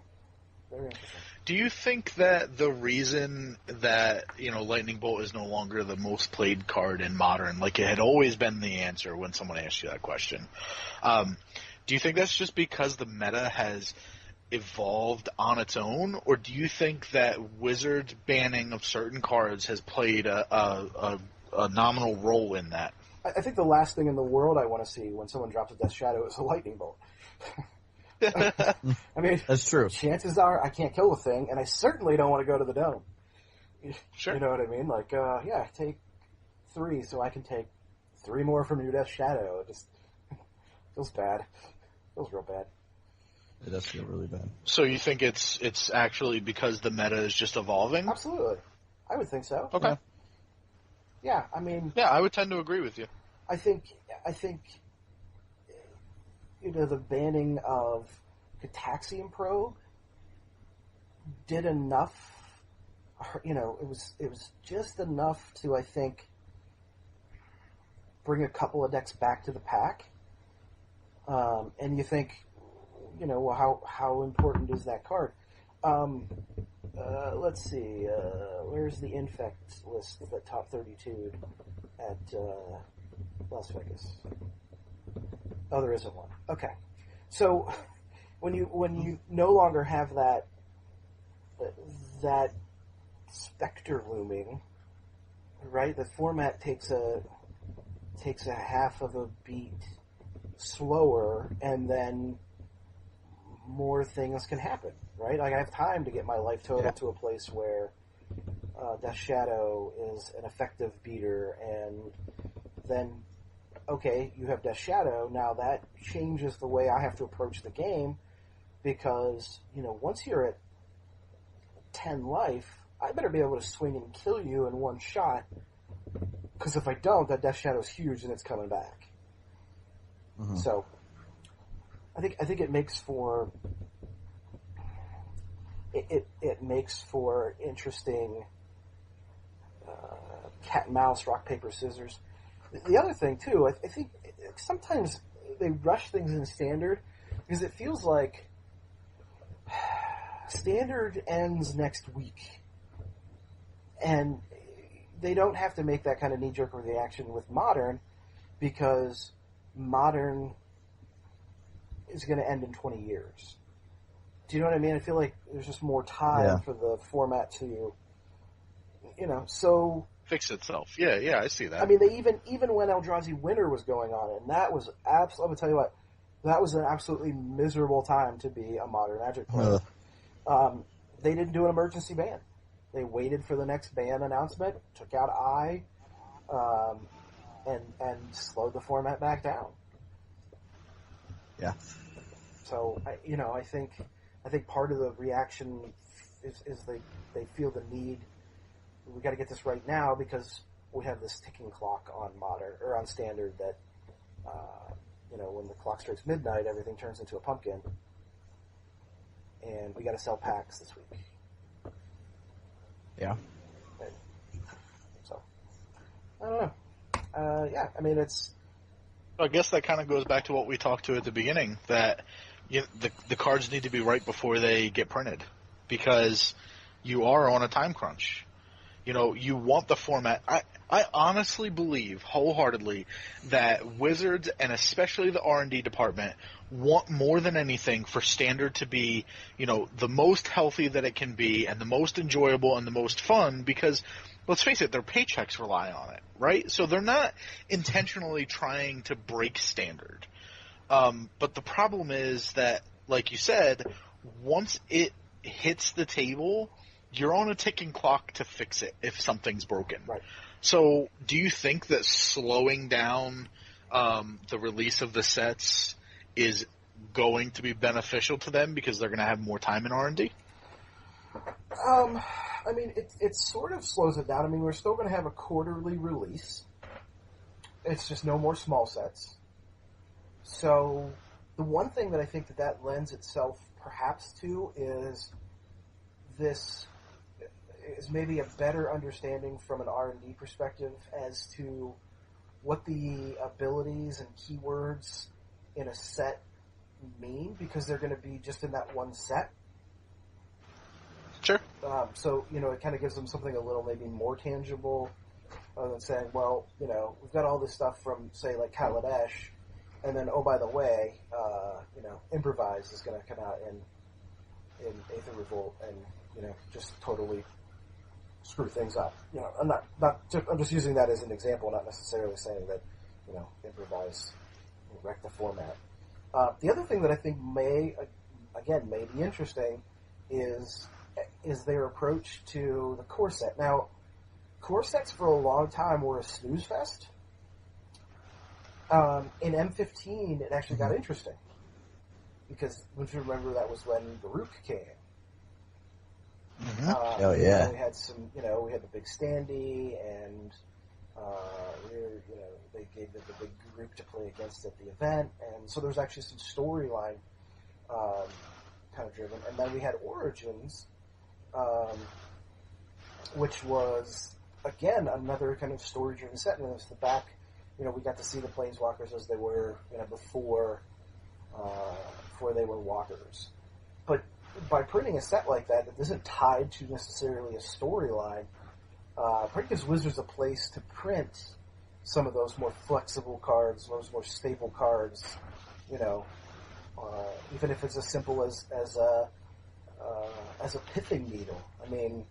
Very interesting. Do you think that the reason that, Lightning Bolt is no longer the most played card in Modern, like it had always been the answer when someone asked you that question, do you think that's just because the meta has evolved on its own, or do you think that Wizards banning of certain cards has played a nominal role in that? I think the last thing in the world I want to see when someone drops a Death Shadow is a Lightning Bolt. I mean, that's true. Chances are I can't kill the thing, and I certainly don't want to go to the dome. Sure. You know what I mean? Take 3 so I can take 3 more from your Death Shadow. It just feels bad. Feels real bad. It does feel really bad. So you think it's actually because the meta is just evolving? Absolutely. I would think so. Okay. Yeah, I mean... Yeah, I would tend to agree with you. I think the banning of Cataxian Probe did enough. It was just enough to, I think, bring a couple of decks back to the pack. And you think, well, how important is that card? Let's see. Where's the Infect list of the top 32 at Las Vegas? Oh, there isn't one. Okay. So when you no longer have that specter looming, right? The format takes a half of a beat slower, and then more things can happen, right? Like, I have time to get my life total to a place where Death Shadow is an effective beater, and then, okay, you have Death Shadow, now that changes the way I have to approach the game, because, once you're at 10 life, I better be able to swing and kill you in one shot, because if I don't, that Death Shadow's huge and it's coming back. Mm-hmm. So, I think it makes for it makes for interesting cat and mouse, rock paper scissors. The other thing too, I think sometimes they rush things in standard because it feels like standard ends next week, and they don't have to make that kind of knee-jerk reaction with modern, because modern is going to end in 20 years. Do you know what I mean? I feel like there's just more time for the format to, so fix itself. Yeah, I see that. I mean, they even when Eldrazi Winter was going on, and that was I'm going to tell you what, that was an absolutely miserable time to be a modern Magic player. They didn't do an emergency ban. They waited for the next ban announcement, took out and slowed the format back down. Yeah. So I think part of the reaction is they feel the need. We got to get this right now because we have this ticking clock on modern or on standard that when the clock strikes midnight, everything turns into a pumpkin, and we got to sell packs this week. Yeah. And so I don't know. I mean, it's. I guess that kind of goes back to what we talked to at the beginning, that the cards need to be right before they get printed, because you are on a time crunch. You want the format. I honestly believe wholeheartedly that Wizards, and especially the R&D department, want more than anything for Standard to be, the most healthy that it can be, and the most enjoyable and the most fun, because let's face it, their paychecks rely on it, right? So they're not intentionally trying to break Standard. But the problem is that, like you said, once it hits the table, you're on a ticking clock to fix it if something's broken. Right. So do you think that slowing down the release of the sets is going to be beneficial to them because they're going to have more time in R&D? I mean, it sort of slows it down. I mean, we're still going to have a quarterly release. It's just no more small sets. So the one thing that I think that lends itself perhaps to is maybe a better understanding from an R&D perspective as to what the abilities and keywords in a set mean, because they're going to be just in that one set. Sure. So, it kind of gives them something a little maybe more tangible other than saying, well, we've got all this stuff from, say, like Kaladesh, and then, oh, by the way, Improvise is going to come out in Aether Revolt and, just totally screw things up. I'm just using that as an example, not necessarily saying that, Improvise will wreck the format. The other thing that I think may be interesting is their approach to the Corset. Now, Corsets for a long time were a snooze fest. In M15, it actually got interesting, because don't you remember that was when Baruch came? Mm-hmm. We had some, we had the big standee, and They gave them the big group to play against at the event, and so there's actually some storyline kind of driven. And then we had Origins, which was again another kind of story-driven set. And it was the back, we got to see the Planeswalkers as they were, before they were walkers. But by printing a set like that isn't tied to necessarily a storyline, it gives Wizards a place to print some of those more flexible cards, those more stable cards, even if it's as simple as a pithing needle. I mean,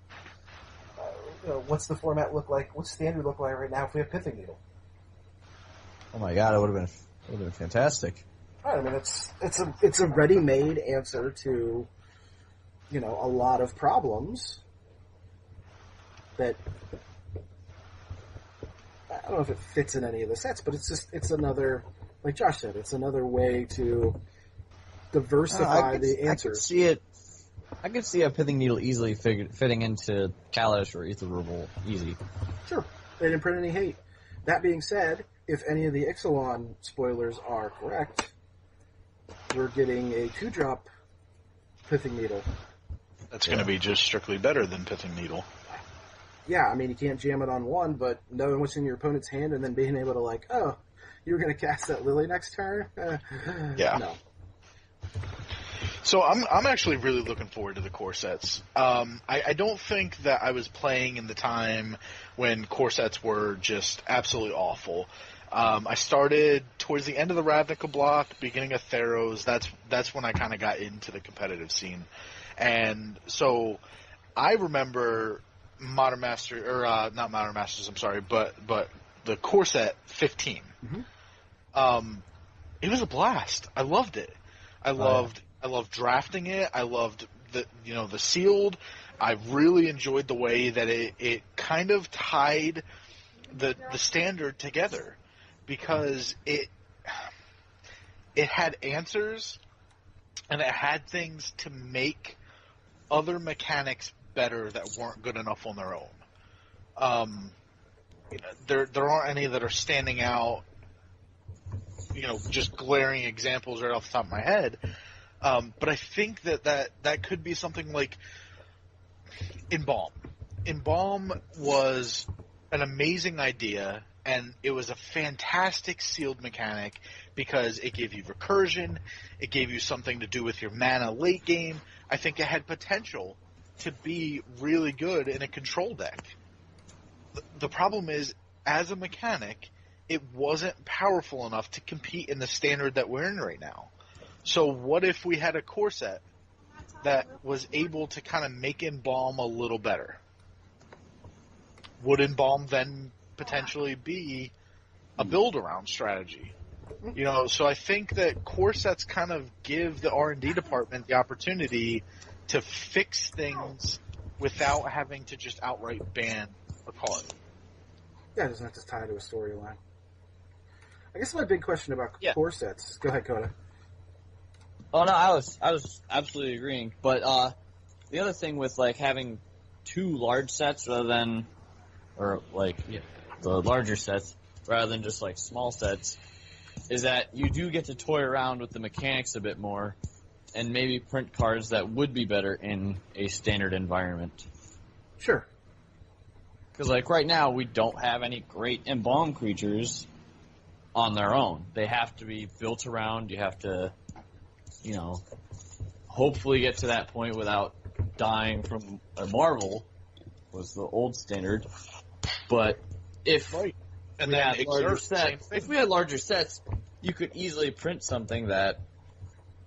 what's the format look like? What's standard look like right now if we have pithing needle? Oh my god, it would have been fantastic. Right. I mean, it's a ready-made answer to, a lot of problems that. I don't know if it fits in any of the sets, but it's another, like Josh said, it's another way to diversify the answers. I could see a pithing needle easily fitting into Kalash or Aether Revolt. Easy. Sure. They didn't print any hate. That being said, if any of the Ixalan spoilers are correct, we're getting a 2-drop pithing needle. That's going to be just strictly better than pithing needle. Yeah, I mean, you can't jam it on one, but knowing what's in your opponent's hand and then being able to you're going to cast that Lily next turn? Yeah. No. So I'm actually really looking forward to the Corsets. I don't think that I was playing in the time when Corsets were just absolutely awful. I started towards the end of the Ravnica block, beginning of Theros. That's when I kind of got into the competitive scene. And so I remember not Modern Masters, I'm sorry, but the Corset 15. Mm-hmm. It was a blast. I loved it. I loved drafting it. I loved the sealed. I really enjoyed the way that it kind of tied the standard together, because it had answers and it had things to make other mechanics better that weren't good enough on their own. There aren't any that are standing out, just glaring examples right off the top of my head. But I think that could be something like Embalm. Embalm was an amazing idea, and it was a fantastic sealed mechanic because it gave you recursion, it gave you something to do with your mana late game. I think it had potential to be really good in a control deck. The problem is, as a mechanic, it wasn't powerful enough to compete in the standard that we're in right now. So what if we had a Corset that was able to kind of make Embalm a little better? Would Embalm then potentially be a build-around strategy? So I think that Corsets kind of give the R&D department the opportunity to fix things without having to just outright ban a card. Yeah, it doesn't have to tie to a storyline. I guess my big question about Corsets. Go ahead, Coda. Oh no, I was absolutely agreeing. But the other thing with having 2 large sets rather than, the larger sets rather than just small sets, is that you do get to toy around with the mechanics a bit more, and maybe print cards that would be better in a standard environment. Sure. Because right now we don't have any great Embalm creatures on their own. They have to be built around. You have to, hopefully get to that point without dying from a Marvel, was the old standard. But if and we then had larger sets, you could easily print something that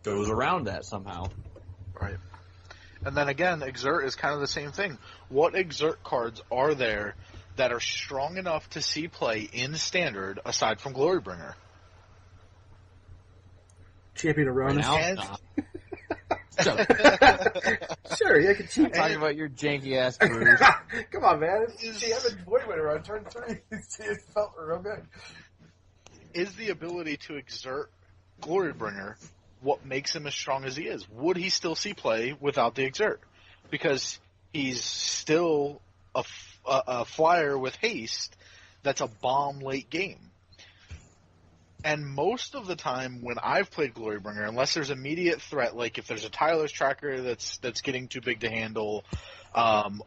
goes around that somehow. Right. And then again, Exert is kind of the same thing. What Exert cards are there that are strong enough to see play in Standard aside from Glorybringer? Champion Aronis. Sure, you can cheat. Talking about your janky ass brews. Come on, man. She had a Void Winter on turn 3. It felt real good. Is the ability to exert Glorybringer what makes him as strong as he is? Would he still see play without the exert? Because he's still a flyer with haste that's a bomb late game. And most of the time when I've played Glorybringer, unless there's immediate threat, like if there's a Tyler's Tracker that's getting too big to handle,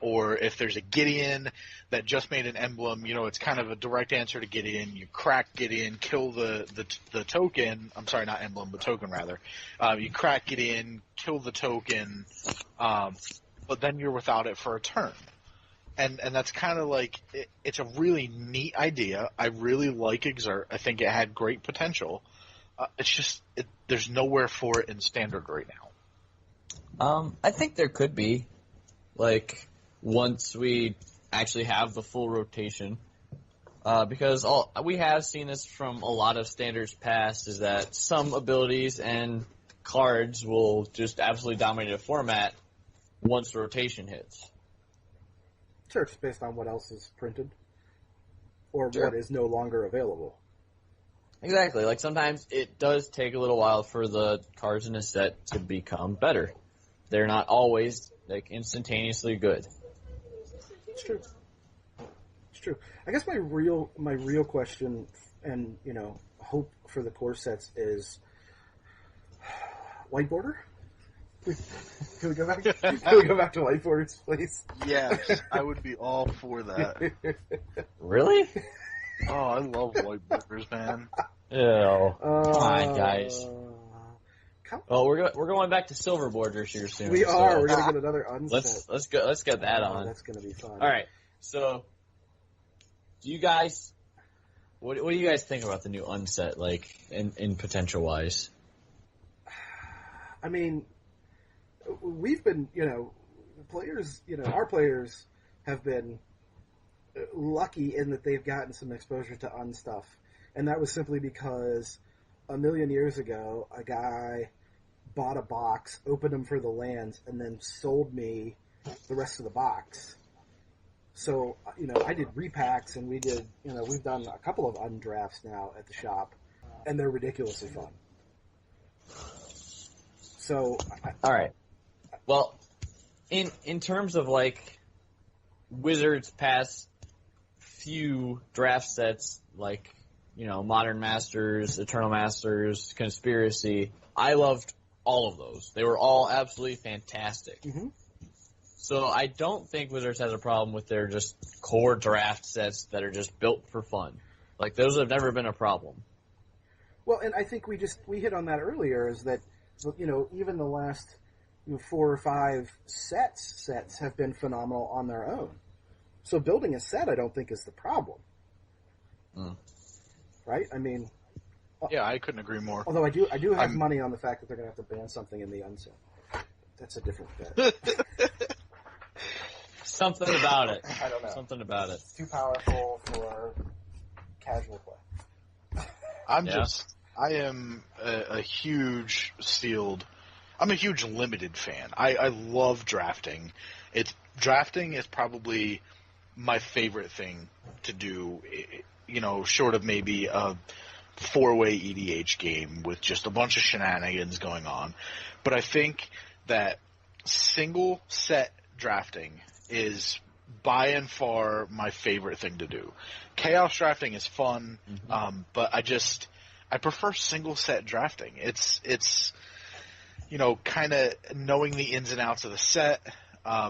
or if there's a Gideon that just made an emblem, it's kind of a direct answer to Gideon. You crack Gideon, kill the token. I'm sorry, not emblem, but token rather. You crack Gideon, kill the token, but then you're without it for a turn. And that's kind of like, it's a really neat idea. I really like Exert. I think it had great potential. It's just, there's nowhere for it in Standard right now. I think there could be, like, once we actually have the full rotation. Because we have seen this from a lot of Standards past, is that some abilities and cards will just absolutely dominate a format once rotation hits. Sure, it's based on what else is printed or Sure. what is no longer available. Exactly. Like, sometimes it does take a little while for the cards in a set to become better. They're not always, like, instantaneously good. It's true. It's true. I guess my real question and, hope for the Corsets is white border? Can we go back? Can we go back to white borders, please? Yes, I would be all for that. Really? Oh, I love white borders, man. Ew. Come on, guys. Come Well, we're going back to silver borders here soon. We are. so We're gonna get another unset. let's get that on. That's gonna be fun. All right. So, do you guys? What do you guys think about the new unset, like in potential wise? I mean, we've been, players, our players have been lucky in that they've gotten some exposure to unstuff. And that was simply because a million years ago, a guy bought a box, opened them for the lands, and then sold me the rest of the box. So, I did repacks, and we did, we've done a couple of undrafts now at the shop, and they're ridiculously fun. So, All right. Well, in terms of, like, Wizards' past few draft sets, like, Modern Masters, Eternal Masters, Conspiracy, I loved all of those. They were all absolutely fantastic. Mm-hmm. So I don't think Wizards has a problem with their just core draft sets that are just built for fun. Like, those have never been a problem. Well, and I think we hit on that earlier, is that, even the last 4 or 5 sets have been phenomenal on their own. So building a set, I don't think, is the problem. Right? I mean, Yeah, I couldn't agree more. although I do have money on the fact that they're going to have to ban something in the unset. That's a different bet. Something about it. I don't know. Something about it. It's too powerful for casual play. I am a huge sealed. I'm a huge limited fan. I love drafting. Drafting is probably my favorite thing to do, short of maybe a 4-way EDH game with just a bunch of shenanigans going on. But I think that single set drafting is by and far my favorite thing to do. Chaos drafting is fun, but I prefer single set drafting. It's kind of knowing the ins and outs of the set,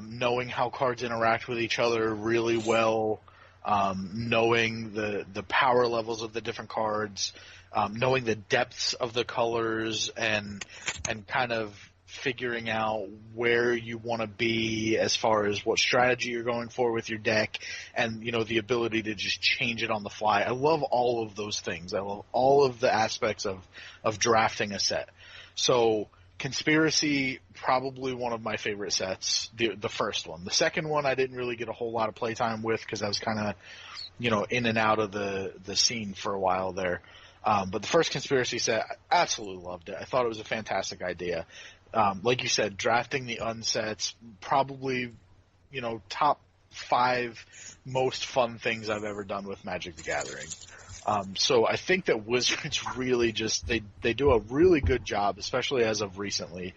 knowing how cards interact with each other really well, knowing the power levels of the different cards, knowing the depths of the colors, and kind of figuring out where you want to be as far as what strategy you're going for with your deck, and the ability to just change it on the fly. I love all of those things. I love all of the aspects of drafting a set. So Conspiracy, probably one of my favorite sets, the first one. The second one I didn't really get a whole lot of playtime with because I was kind of in and out of the scene for a while there. But the first Conspiracy set, I absolutely loved it. I thought it was a fantastic idea. Like you said, drafting the unsets, probably, top 5 most fun things I've ever done with Magic the Gathering. So I think that Wizards really they do a really good job, especially as of recently,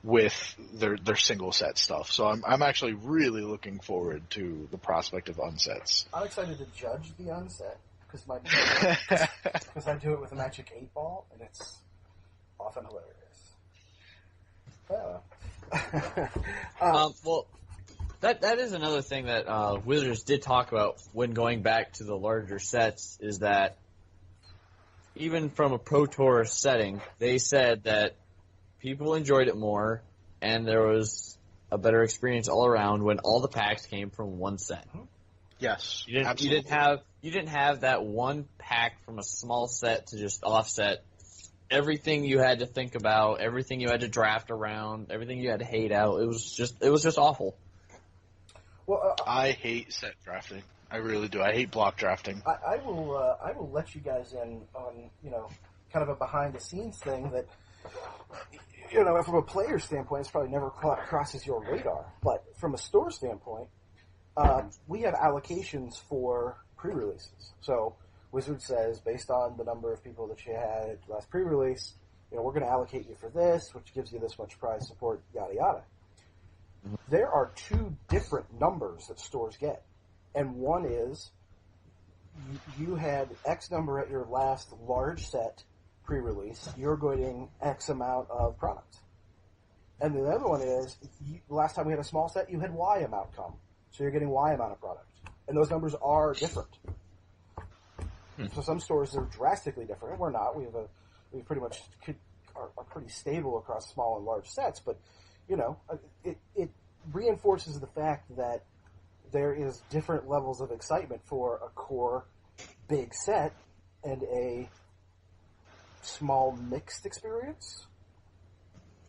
with their single set stuff. So I'm actually really looking forward to the prospect of unsets. I'm excited to judge the unset because I do it with a Magic 8 Ball, and it's often hilarious. Well, that is another thing that Wizards did talk about when going back to the larger sets, is that even from a Pro Tour setting, they said that people enjoyed it more, and there was a better experience all around when all the packs came from one set. Yes, you didn't have that one pack from a small set to just offset everything you had to think about, everything you had to draft around, everything you had to hate out. It was just awful. Well, I hate set drafting. I really do. I hate block drafting. I will let you guys in on, kind of a behind the scenes thing that, from a player standpoint, it's probably never crosses your radar. But from a store standpoint, we have allocations for pre-releases. So Wizard says, based on the number of people that you had last pre-release, we're going to allocate you for this, which gives you this much prize support, yada yada. There are two different numbers that stores get. And one is, you had X number at your last large set pre-release, you're getting X amount of product. And the other one is, last time we had a small set, you had Y amount come. So you're getting Y amount of product. And those numbers are different. So some stores are drastically different. We're not. We pretty much are pretty stable across small and large sets, but it reinforces the fact that there is different levels of excitement for a core big set and a small mixed experience.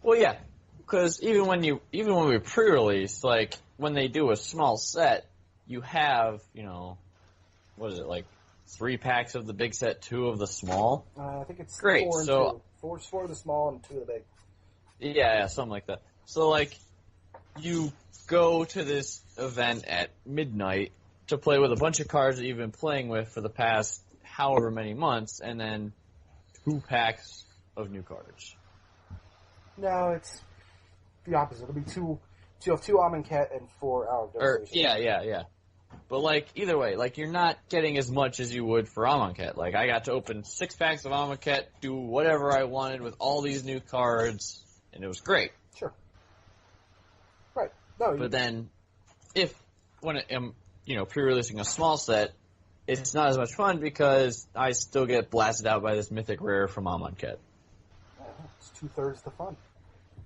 Well, yeah, because even when we pre-release, like when they do a small set, you have what is it, like 3 packs of the big set, 2 of the small. I think it's great. 4 and so 2. 4 of the small and 2 of the big. Yeah, something like that. So like, you go to this event at midnight to play with a bunch of cards that you've been playing with for the past however many months, and then 2 packs of new cards. No, it's the opposite. It'll be you'll have 2 Amonkhet and 4 Hour of Devastation. Yeah. But like, either way, like, you're not getting as much as you would for Amonkhet. Like, I got to open 6 packs of Amonkhet, do whatever I wanted with all these new cards, and it was great. Sure. Right. No. But then, when I'm, pre-releasing a small set, it's not as much fun because I still get blasted out by this mythic rare from Amonkhet. It's 2/3 the fun.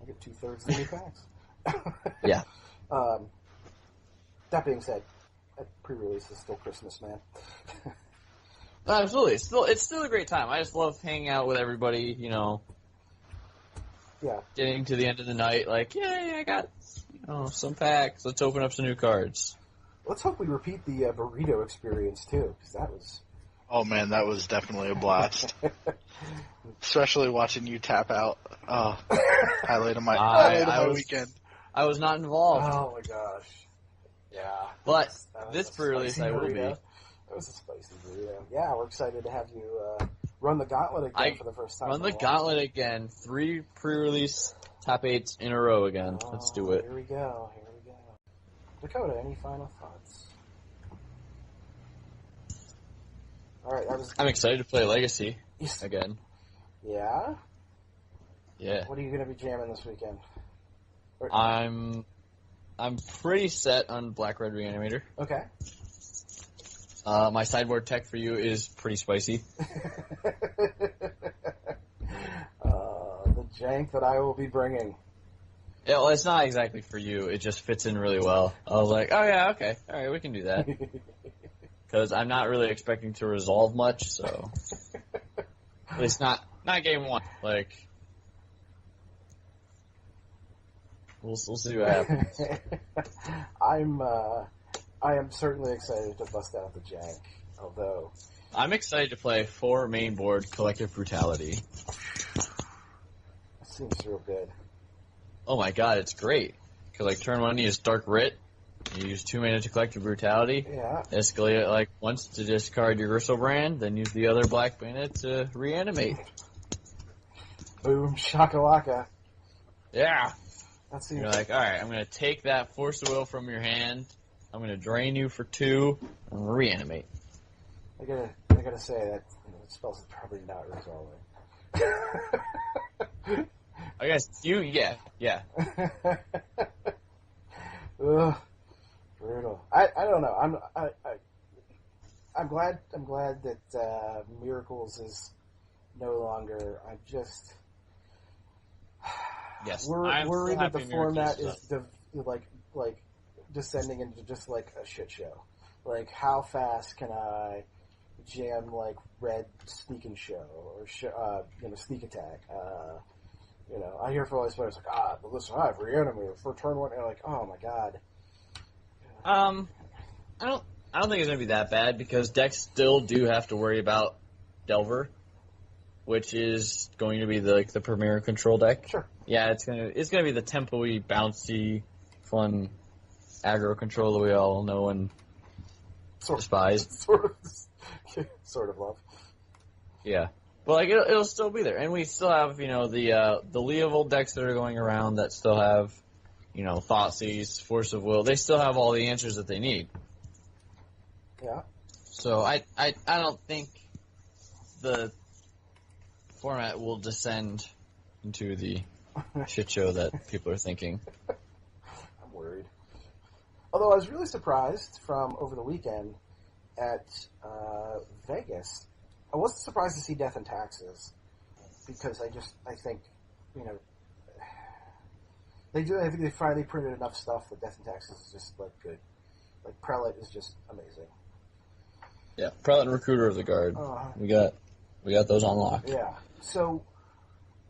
I get 2/3 the new packs. Yeah. That being said, pre-release is still Christmas, man. Absolutely. It's still a great time. I just love hanging out with everybody, Yeah. Getting to the end of the night, like, yay, I got some packs. Let's open up some new cards. Let's hope we repeat the burrito experience, too, because that was... Oh, man, that was definitely a blast. Especially watching you tap out. Oh, highlight of my weekend. I was not involved. Oh, my gosh. Yeah. But this pre-release I will be. That was a spicy burrito. Yeah, we're excited to have you run the gauntlet again for the first time. Run the gauntlet again. 3 pre-release top 8s in a row again. Let's do it. Here we go. Dakota, any final thoughts? All right, I'm excited to play Legacy Yes. again. Yeah? Yeah. What are you going to be jamming this weekend? I'm pretty set on Black Red Reanimator. Okay. My sideboard tech for you is pretty spicy. The jank that I will be bringing. Yeah, well, it's not exactly for you. It just fits in really well. I was like, oh yeah, okay. All right, we can do that. Because I'm not really expecting to resolve much, so... At least not game 1. Like... We'll see what happens. I am certainly excited to bust out the jank, although... I'm excited to play 4 main board Collective Brutality. That seems real good. Oh my god, it's great. Because, like, turn 1 you use Dark Writ, you use 2 mana to Collective Brutality, yeah. Escalate it, like, once to discard your Gristlebrand, then use the other black mana to reanimate. Boom, shakalaka. Yeah. That seems You're like, all right, I'm going to take that force of will from your hand. I'm going to drain you for 2 and reanimate. I gotta say that the spell's probably not resolving. I guess yeah. Ugh, brutal. I don't know. I'm glad that Miracles is no longer. I'm just Yes, worried that the format is up. like descending into just like a shit show. Like, how fast can I jam like Red Sneak and Show or Sneak Attack? I hear for all these players like, but listen, I have reanimated for turn 1, and like, oh my god. I don't think it's gonna be that bad because decks still do have to worry about Delver, which is going to be the premier control deck. Sure. Yeah, it's gonna be the tempo-y, bouncy, fun aggro control that we all know and despise. Sort of love. Yeah. But it'll still be there, and we still have the Leovold decks that are going around that still have Thoughtseize, Force of Will. They still have all the answers that they need. Yeah. So I don't think the format will descend into the shit show that people are thinking. I'm worried. Although I was really surprised from over the weekend at Vegas. I wasn't surprised to see Death and Taxes because I think they do. I think they finally printed enough stuff that Death and Taxes is just like good. Like Prelate is just amazing. Yeah, Prelate and Recruiter of the Guard. We got those on lock. Yeah. So,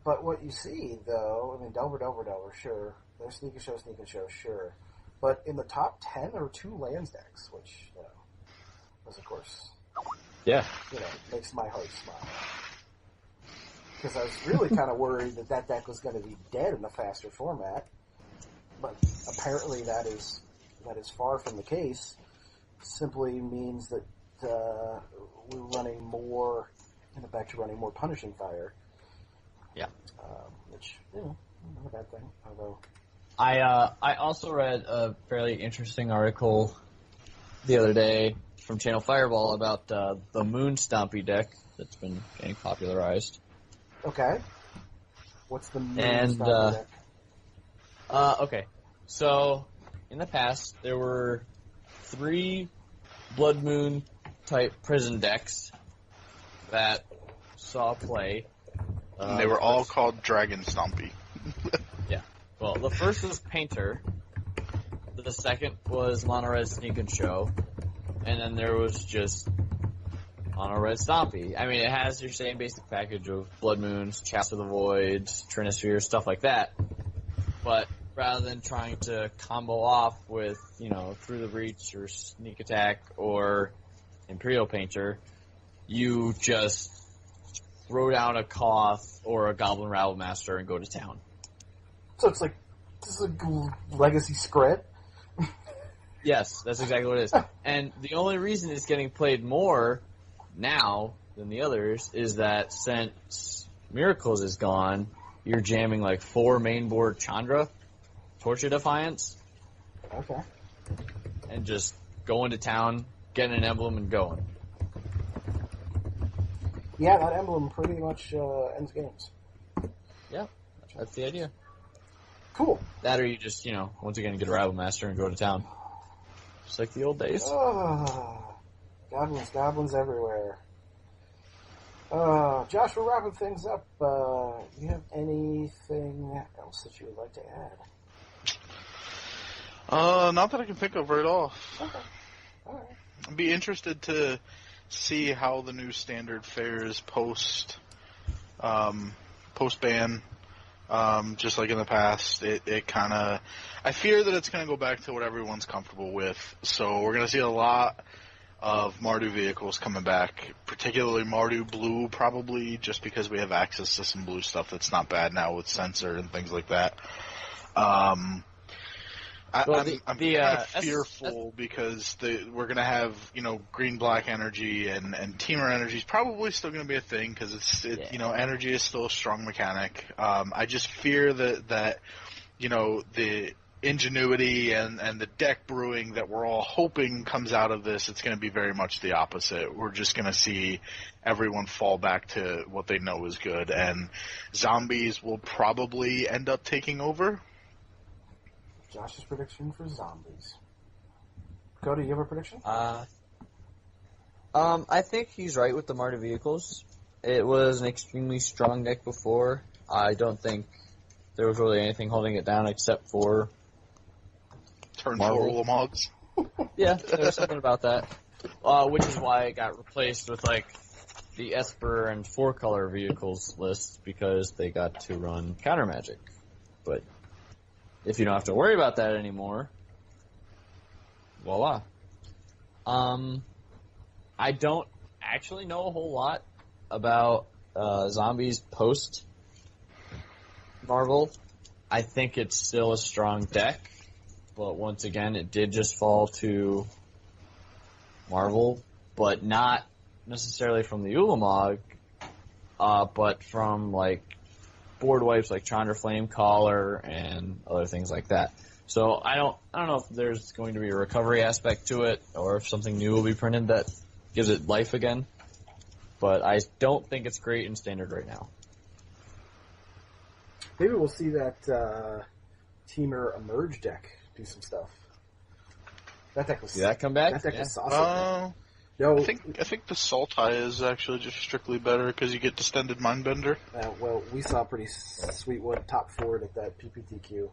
but what you see though, Delver, sure. There's Sneak and Show, sure. But in the top 10, there were 2 lands decks, which was of course. Yeah. Makes my heart smile. Because I was really kind of worried that deck was going to be dead in the faster format. But apparently that is far from the case. Simply means that we're running more, back to running more Punishing Fire. Yeah. Which, not a bad thing. Although I also read a fairly interesting article the other day from Channel Fireball about the Moon Stompy deck that's been getting popularized. Okay. What's the Moon Stompy deck? Okay. So, in the past, there were 3 Blood Moon type prison decks that saw play. They were all called Dragon Stompy. Yeah. Well, the first was Painter. The second was Mono Red Sneak and Show. And then there was just Mono Red Stompy. It has your same basic package of Blood Moons, Chalice of the Voids, Trinisphere, stuff like that. But rather than trying to combo off with, Through the Breach or Sneak Attack or Imperial Painter, you just throw down a Koth or a Goblin Rabble Master and go to town. So it's like, this is a legacy script? Yes, that's exactly what it is. And the only reason it's getting played more now than the others is that since Miracles is gone, you're jamming 4 mainboard Chandra, Torch of Defiance. Okay. And just going to town, getting an emblem, and going. Yeah, that emblem pretty much ends games. Yeah, that's the idea. Cool. That or you just, once again get a Rabble Master and go to town. Just like the old days. Oh, goblins everywhere. Josh, we're wrapping things up. You have anything else that you would like to add? Not that I can think of right off. Okay. All right. I'd be interested to see how the new standard fares post-ban. Just like in the past, it kind of... I fear that it's going to go back to what everyone's comfortable with. So we're going to see a lot of Mardu vehicles coming back, particularly Mardu Blue, probably, just because we have access to some blue stuff that's not bad now with Sensor and things like that. I'm kind of fearful because we're going to have, green-black energy and teamer energy is probably still going to be a thing because energy is still a strong mechanic. I just fear that the ingenuity and the deck brewing that we're all hoping comes out of this, it's going to be very much the opposite. We're just going to see everyone fall back to what they know is good, and zombies will probably end up taking over. Josh's prediction for zombies. Cody, you have a prediction? I think he's right with the Marta vehicles. It was an extremely strong deck before. I don't think there was really anything holding it down except for Turn Marvel. 4 Ullamogs. Yeah, there was something about that. Which is why it got replaced with, the Esper and 4-color vehicles list, because they got to run counter magic. But if you don't have to worry about that anymore, voila. I don't actually know a whole lot about zombies post Marvel. I think it's still a strong deck, but once again, it did just fall to Marvel, but not necessarily from the Ulamog, but from board wipes like Chandra Flamecaller and other things like that. So I don't know if there's going to be a recovery aspect to it, or if something new will be printed that gives it life again. But I don't think it's great in Standard right now. Maybe we'll see that Teamer Emerge deck do some stuff. That deck was. See that come back? That deck was saucy. I think the Sultai is actually just strictly better because you get Distended Mindbender. Well, we saw pretty sweet wood top forward at that PPTQ.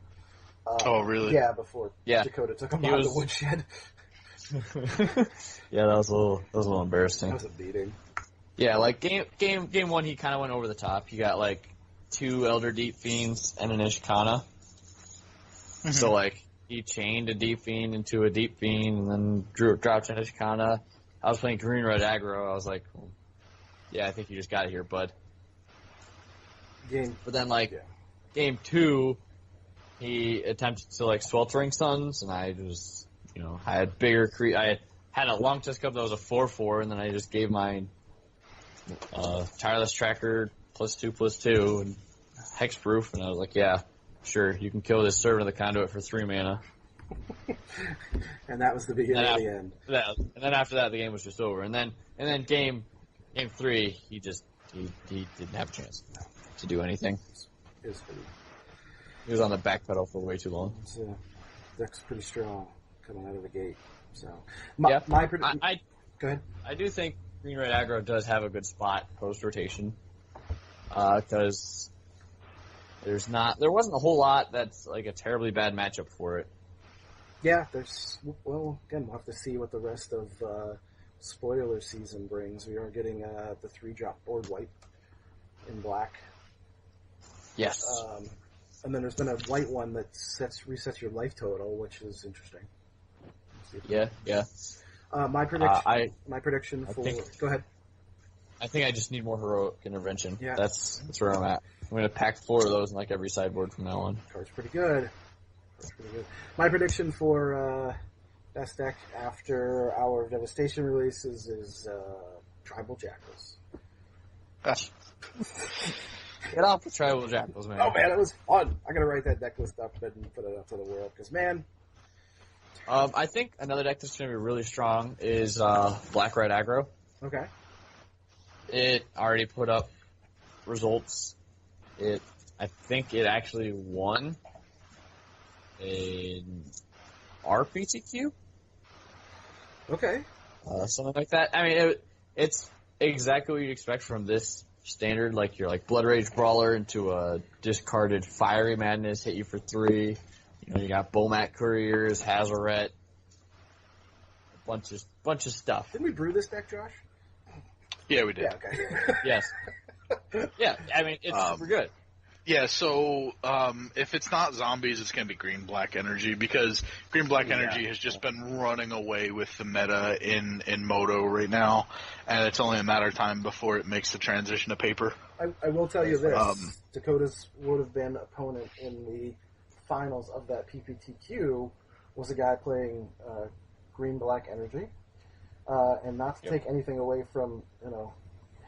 Oh, really? Yeah, before Dakota took him out of the woodshed. Yeah, that was a little embarrassing. That was a beating. Yeah, game one, he kind of went over the top. He got 2 Elder Deep Fiends and an Ishkana. Mm-hmm. So he chained a Deep Fiend into a Deep Fiend, and then dropped an Ishkana. I was playing green red aggro. I was like, well, yeah, I think you just got it here, bud. But then game 2, he attempted to Sweltering Suns, and I was, I had bigger I had a long test cup that was a 4/4, and then I just gave my Tireless Tracker +2/+2 and Hexproof, and I was like, yeah, sure, you can kill this Servant of the Conduit for 3 mana. And that was the beginning of the end. And then after that, the game was just over. And then game 3, he didn't have a chance to do anything. It was pretty. He was on the back pedal for way too long. Deck's pretty strong coming out of the gate. So Go ahead. I do think green red aggro does have a good spot post rotation, because there wasn't a whole lot that's a terribly bad matchup for it. Yeah, we'll have to see what the rest of spoiler season brings. We are getting the 3-drop board wipe in black. Yes. And then there's been a white one that resets your life total, which is interesting. Yeah. My prediction for... Go ahead. I think I just need more heroic intervention. Yeah. That's where I'm at. I'm going to pack 4 of those in every sideboard from now on. Card's pretty good. My prediction for best deck after our Devastation releases is Tribal Jackals. Get off the Tribal Jackals, man. Oh, man, it was fun. I'm going to write that deck list up and put it out to the world, because, man... I think another deck that's going to be really strong is Black-Red Aggro. Okay. It already put up results. I think it actually won an RPTQ. Okay. Something like that. I mean, it's exactly what you'd expect from this standard. Your Blood Rage Brawler into a discarded Fiery Madness, hit you for 3. You got Bomat Couriers, Hazoret, a bunch of stuff. Didn't we brew this deck, Josh? Yeah, we did. Yeah, okay. Yes. Yeah, I mean, it's super good. Yeah, so if it's not zombies, it's going to be green-black energy, because green-black energy has just been running away with the meta in Moto right now, and it's only a matter of time before it makes the transition to paper. I will tell you this. Dakota's would have been opponent in the finals of that PPTQ was a guy playing green-black energy, and not to take anything away from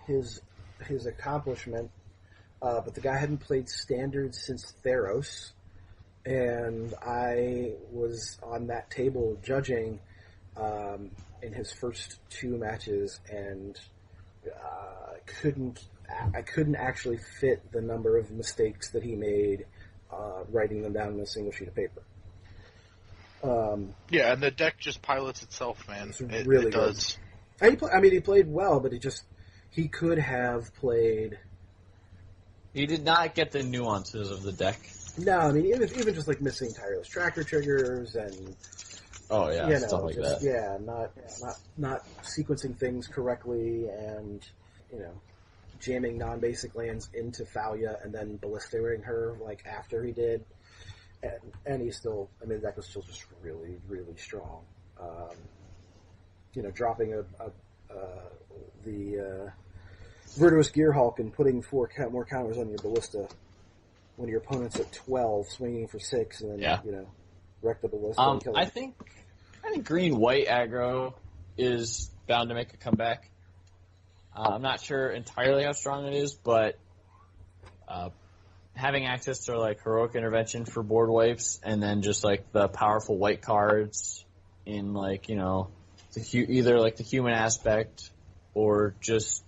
his accomplishment, but the guy hadn't played Standard since Theros, and I was on that table judging in his first 2 matches, and I couldn't actually fit the number of mistakes that he made writing them down on a single sheet of paper. Yeah, and the deck just pilots itself, man. It really does. He played well, but he could have played. He did not get the nuances of the deck. No, I mean even just like missing tireless tracker triggers and stuff like that. Yeah, not sequencing things correctly, and jamming non-basic lands into Thalia and then ballistating her like after he did, and he's still. I mean, the deck was still just really, really strong. Dropping the Virtuous Gearhulk and putting 4 more counters on your ballista when your opponent's at 12, swinging for 6, and then wreck the ballista. And kill I think green-white aggro is bound to make a comeback. I'm not sure entirely how strong it is, but having access to like Heroic Intervention for board wipes, and then just like the powerful white cards in like either like the human aspect or just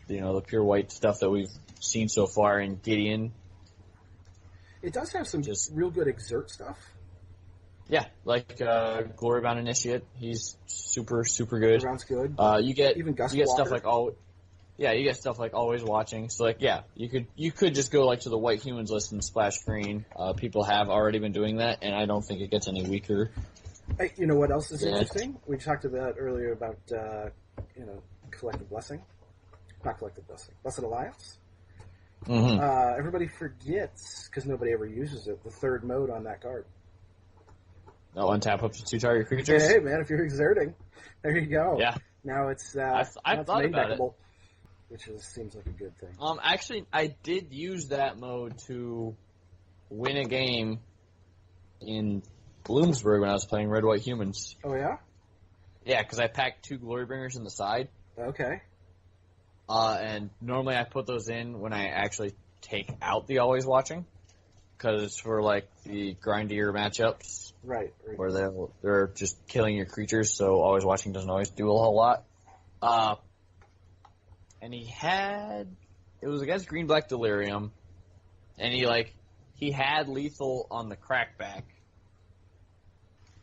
the pure white stuff that we've seen so far in Gideon. It does have some real good exert stuff. Yeah, like Glorybound Initiate, he's super good. Glorybound's good. You get even Gust you get Walker. stuff like you get stuff like Always Watching. So like you could just go like to the white humans list and splash green. People have already been doing that, and I don't think it gets any weaker. Hey, you know what else is interesting? We talked about earlier about Collective Blessing, not Collective Blessing, Blessed Alliance. Mm-hmm. Everybody forgets, because nobody ever uses it, the 3rd mode on that card. Oh, untap up to 2 target creatures? Hey, man, if you're exerting, there you go. Yeah. Now it's I've thought about it. Which seems like a good thing. Actually, I did use that mode to win a game in Bloomsburg when I was playing Red White Humans. Oh, yeah? Yeah, because I packed 2 Glorybringers in the side. Okay. And normally I put those in when I actually take out the Always Watching, because it's for like the grindier matchups, right? Where they're just killing your creatures, so Always Watching doesn't always do a whole lot. And it was against Green Black Delirium, and he had lethal on the crackback,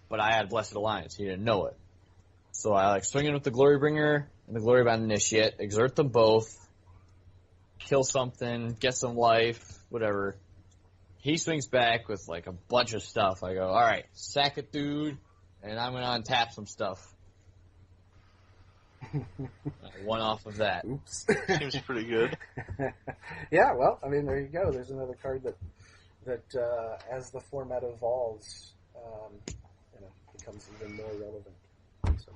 but I had Blessed Alliance. He didn't know it, so I swing in with the Glorybringer and the Glorybound Initiate, exert them both, kill something, get some life, whatever. He swings back with a bunch of stuff. I go, all right, sack it, dude, and I'm gonna untap some stuff. One off of that. Oops. Seems pretty good. Yeah, well, I mean, there you go. There's another card that as the format evolves, becomes even more relevant. So,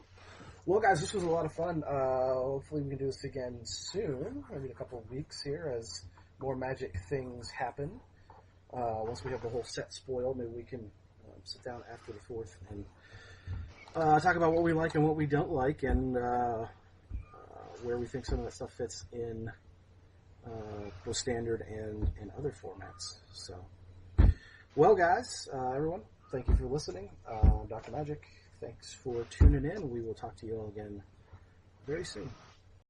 well, guys, this was a lot of fun. Hopefully we can do this again soon, maybe in a couple of weeks here, as more Magic things happen. Once we have the whole set spoiled, maybe we can sit down after the 4th and talk about what we like and what we don't like, and where we think some of that stuff fits in both standard and other formats. So, well, guys, everyone, thank you for listening. Dr. Magic, thanks for tuning in. We will talk to you all again very soon.